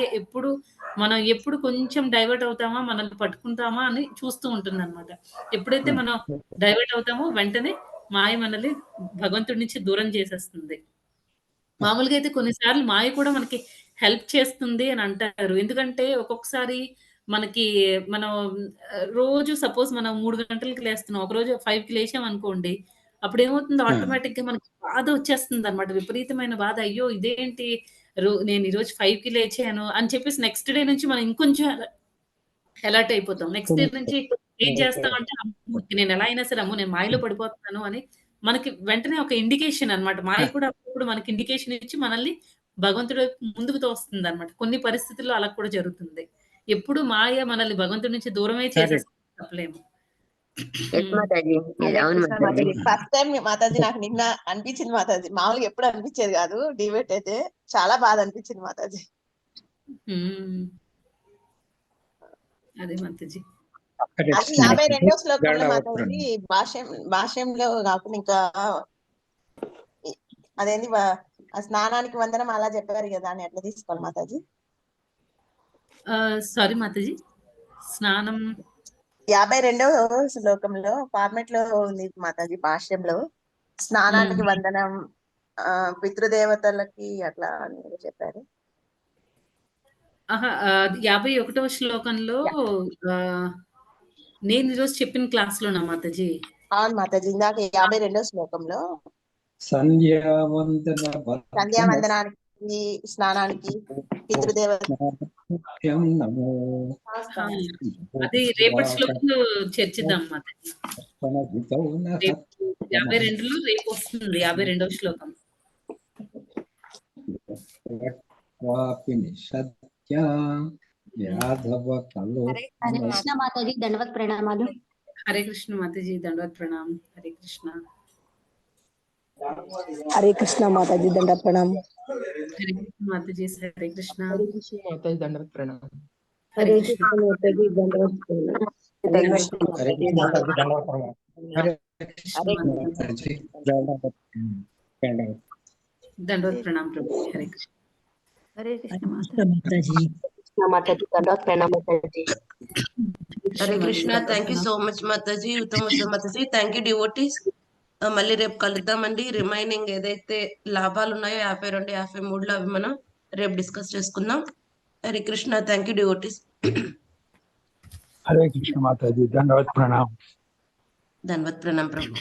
మనం ఎప్పుడు కొంచెం డైవర్ట్ అవుతామా, మనల్ని పట్టుకుంటామా అని చూస్తూ ఉంటుందన్నమాట. ఎప్పుడైతే మనం డైవర్ట్ అవుతామో వెంటనే మాయ మనల్ని భగవంతుడి నుంచి దూరం చేసేస్తుంది. మామూలుగా అయితే కొన్నిసార్లు మాయ కూడా మనకి హెల్ప్ చేస్తుంది అని అంటారు. ఎందుకంటే ఒక్కొక్కసారి మనకి మనం రోజు సపోజ్ మనం 3 గంటలకి లేస్తున్నాం. ఒకరోజు 5కి లేచామనుకోండి. అప్పుడేమవుతుంది ఆటోమేటిక్‌గా మనకి బాధ వచ్చేస్తుందన్నమాట. విపరీతమైన బాధ. అయ్యో! ఇదేంటి నేను ఈరోజు 5కి లేచాను అని చెప్పేసి నెక్స్ట్ డే నుంచి మనం ఇంకొంచెం అలర్ట్ అయిపోతాం. నెక్స్ట్ డే నుంచి ఏం చేస్తామంటే అమ్మో! నేను ఎలా అయినా సరే అమ్మో! నేను మాయలో పడిపోతున్నాను అని మనకి వెంటనే ఒక ఇండికేషన్ అన్నమాట. మాయ కూడా అప్పుడప్పుడు మనకి ఇండికేషన్ ఇచ్చి మనల్ని భగవంతుడి వైపు ముందుకు తోస్తుందన్నమాట. కొన్ని పరిస్థితుల్లో అలా కూడా జరుగుతుంది. ఎప్పుడు మాయ మనల్ని భగవంతుడి నుంచి దూరమే చేసేస్తుంది చెప్పలేము. ఎస్ మాతాజీ. హరే అవును కృష్ణ మాతాజీ. మాతాజీ. ఫస్ట్ టైం మాతాజీ నాకు నిన్న అనిపించింది మాతాజీ. మామూలుగా ఎప్పుడు అనిపించేది కాదు. డిబేట్ అయితే చాలా బాధ అనిపించింది మాతాజీ. హ్మ్. అదే మాతాజీ. హరే అది కృష్ణ 52వ శ్లోకంలో దండవత్ మాతాజీ ప్రణామం. భాష్యంలో కాకుండా ఇంకా అదేంది ఆ స్నానానికి వందనం అలా చెప్పారు కదా అని ఎట్లా తీసుకోవాలి మాతాజీ? సారీ మాతాజీ. స్నానం 52వ శ్లోకంలో ఫార్మెట్ లో ఉంది మాతాజీ భాష్యంలో స్నానానికి వందనం పితృదేవతలకి అట్లా అని ఏదో చెప్పారు. 51వ శ్లోకంలో నేను ఈరోజు చెప్పిన క్లాస్‌లోనా మాతాజీ? అవును మాతాజీ. ఇందాక 52వ శ్లోకంలో సంధ్యావందనానికి స్నానానికి పితృదేవత నమో అది రేపటి శ్లోకంలో చర్చిద్దాం మాతాజీ. రేపు 52లో రేపు వస్తుంది 52వ శ్లోకం. హరే కృష్ణ మాతాజీ దండవత్ ప్రణామాలు. హరే కృష్ణ మాతాజీ దండవత్ ప్రణామ్. హరే కృష్ణ. హరే కృష్ణ మాతాజీ దండవత్ ప్రణామ్. హరే కృష్ణ మాతాజీ. హరే కృష్ణ. హరే కృష్ణ మాతాజీ దండవత్ ప్రణామ్. హరే కృష్ణ మాతాజీ దండవత్ ప్రణామ్. హరే కృష్ణ మాతాజీ దండవత్ ప్రణామం. హరే కృష్ణ మాతాజీ దండవత్ ప్రణామం. దండవత్ ప్రణామ్ ప్రభు. హరే కృష్ణ. హరే కృష్ణ మాతాజీ. మాతాజీ దండవత్ ప్రణామం Mataji. Hare Krishna. Thank you so much Mataji. ఉత్తమ మాతాజీ. Thank you devotees. మళ్ళీ రేపు కలుద్దామండి. రిమైనింగ్ ఏదైతే లాభాలు ఉన్నాయో 52, 53లో అవి మనం రేపు డిస్కస్ చేసుకుందాం. Hare Krishna. Thank you devotees. Hare Krishna Mataji దండవత్ ప్రణామం. ధన్వత్ ప్రణాం ప్రభు.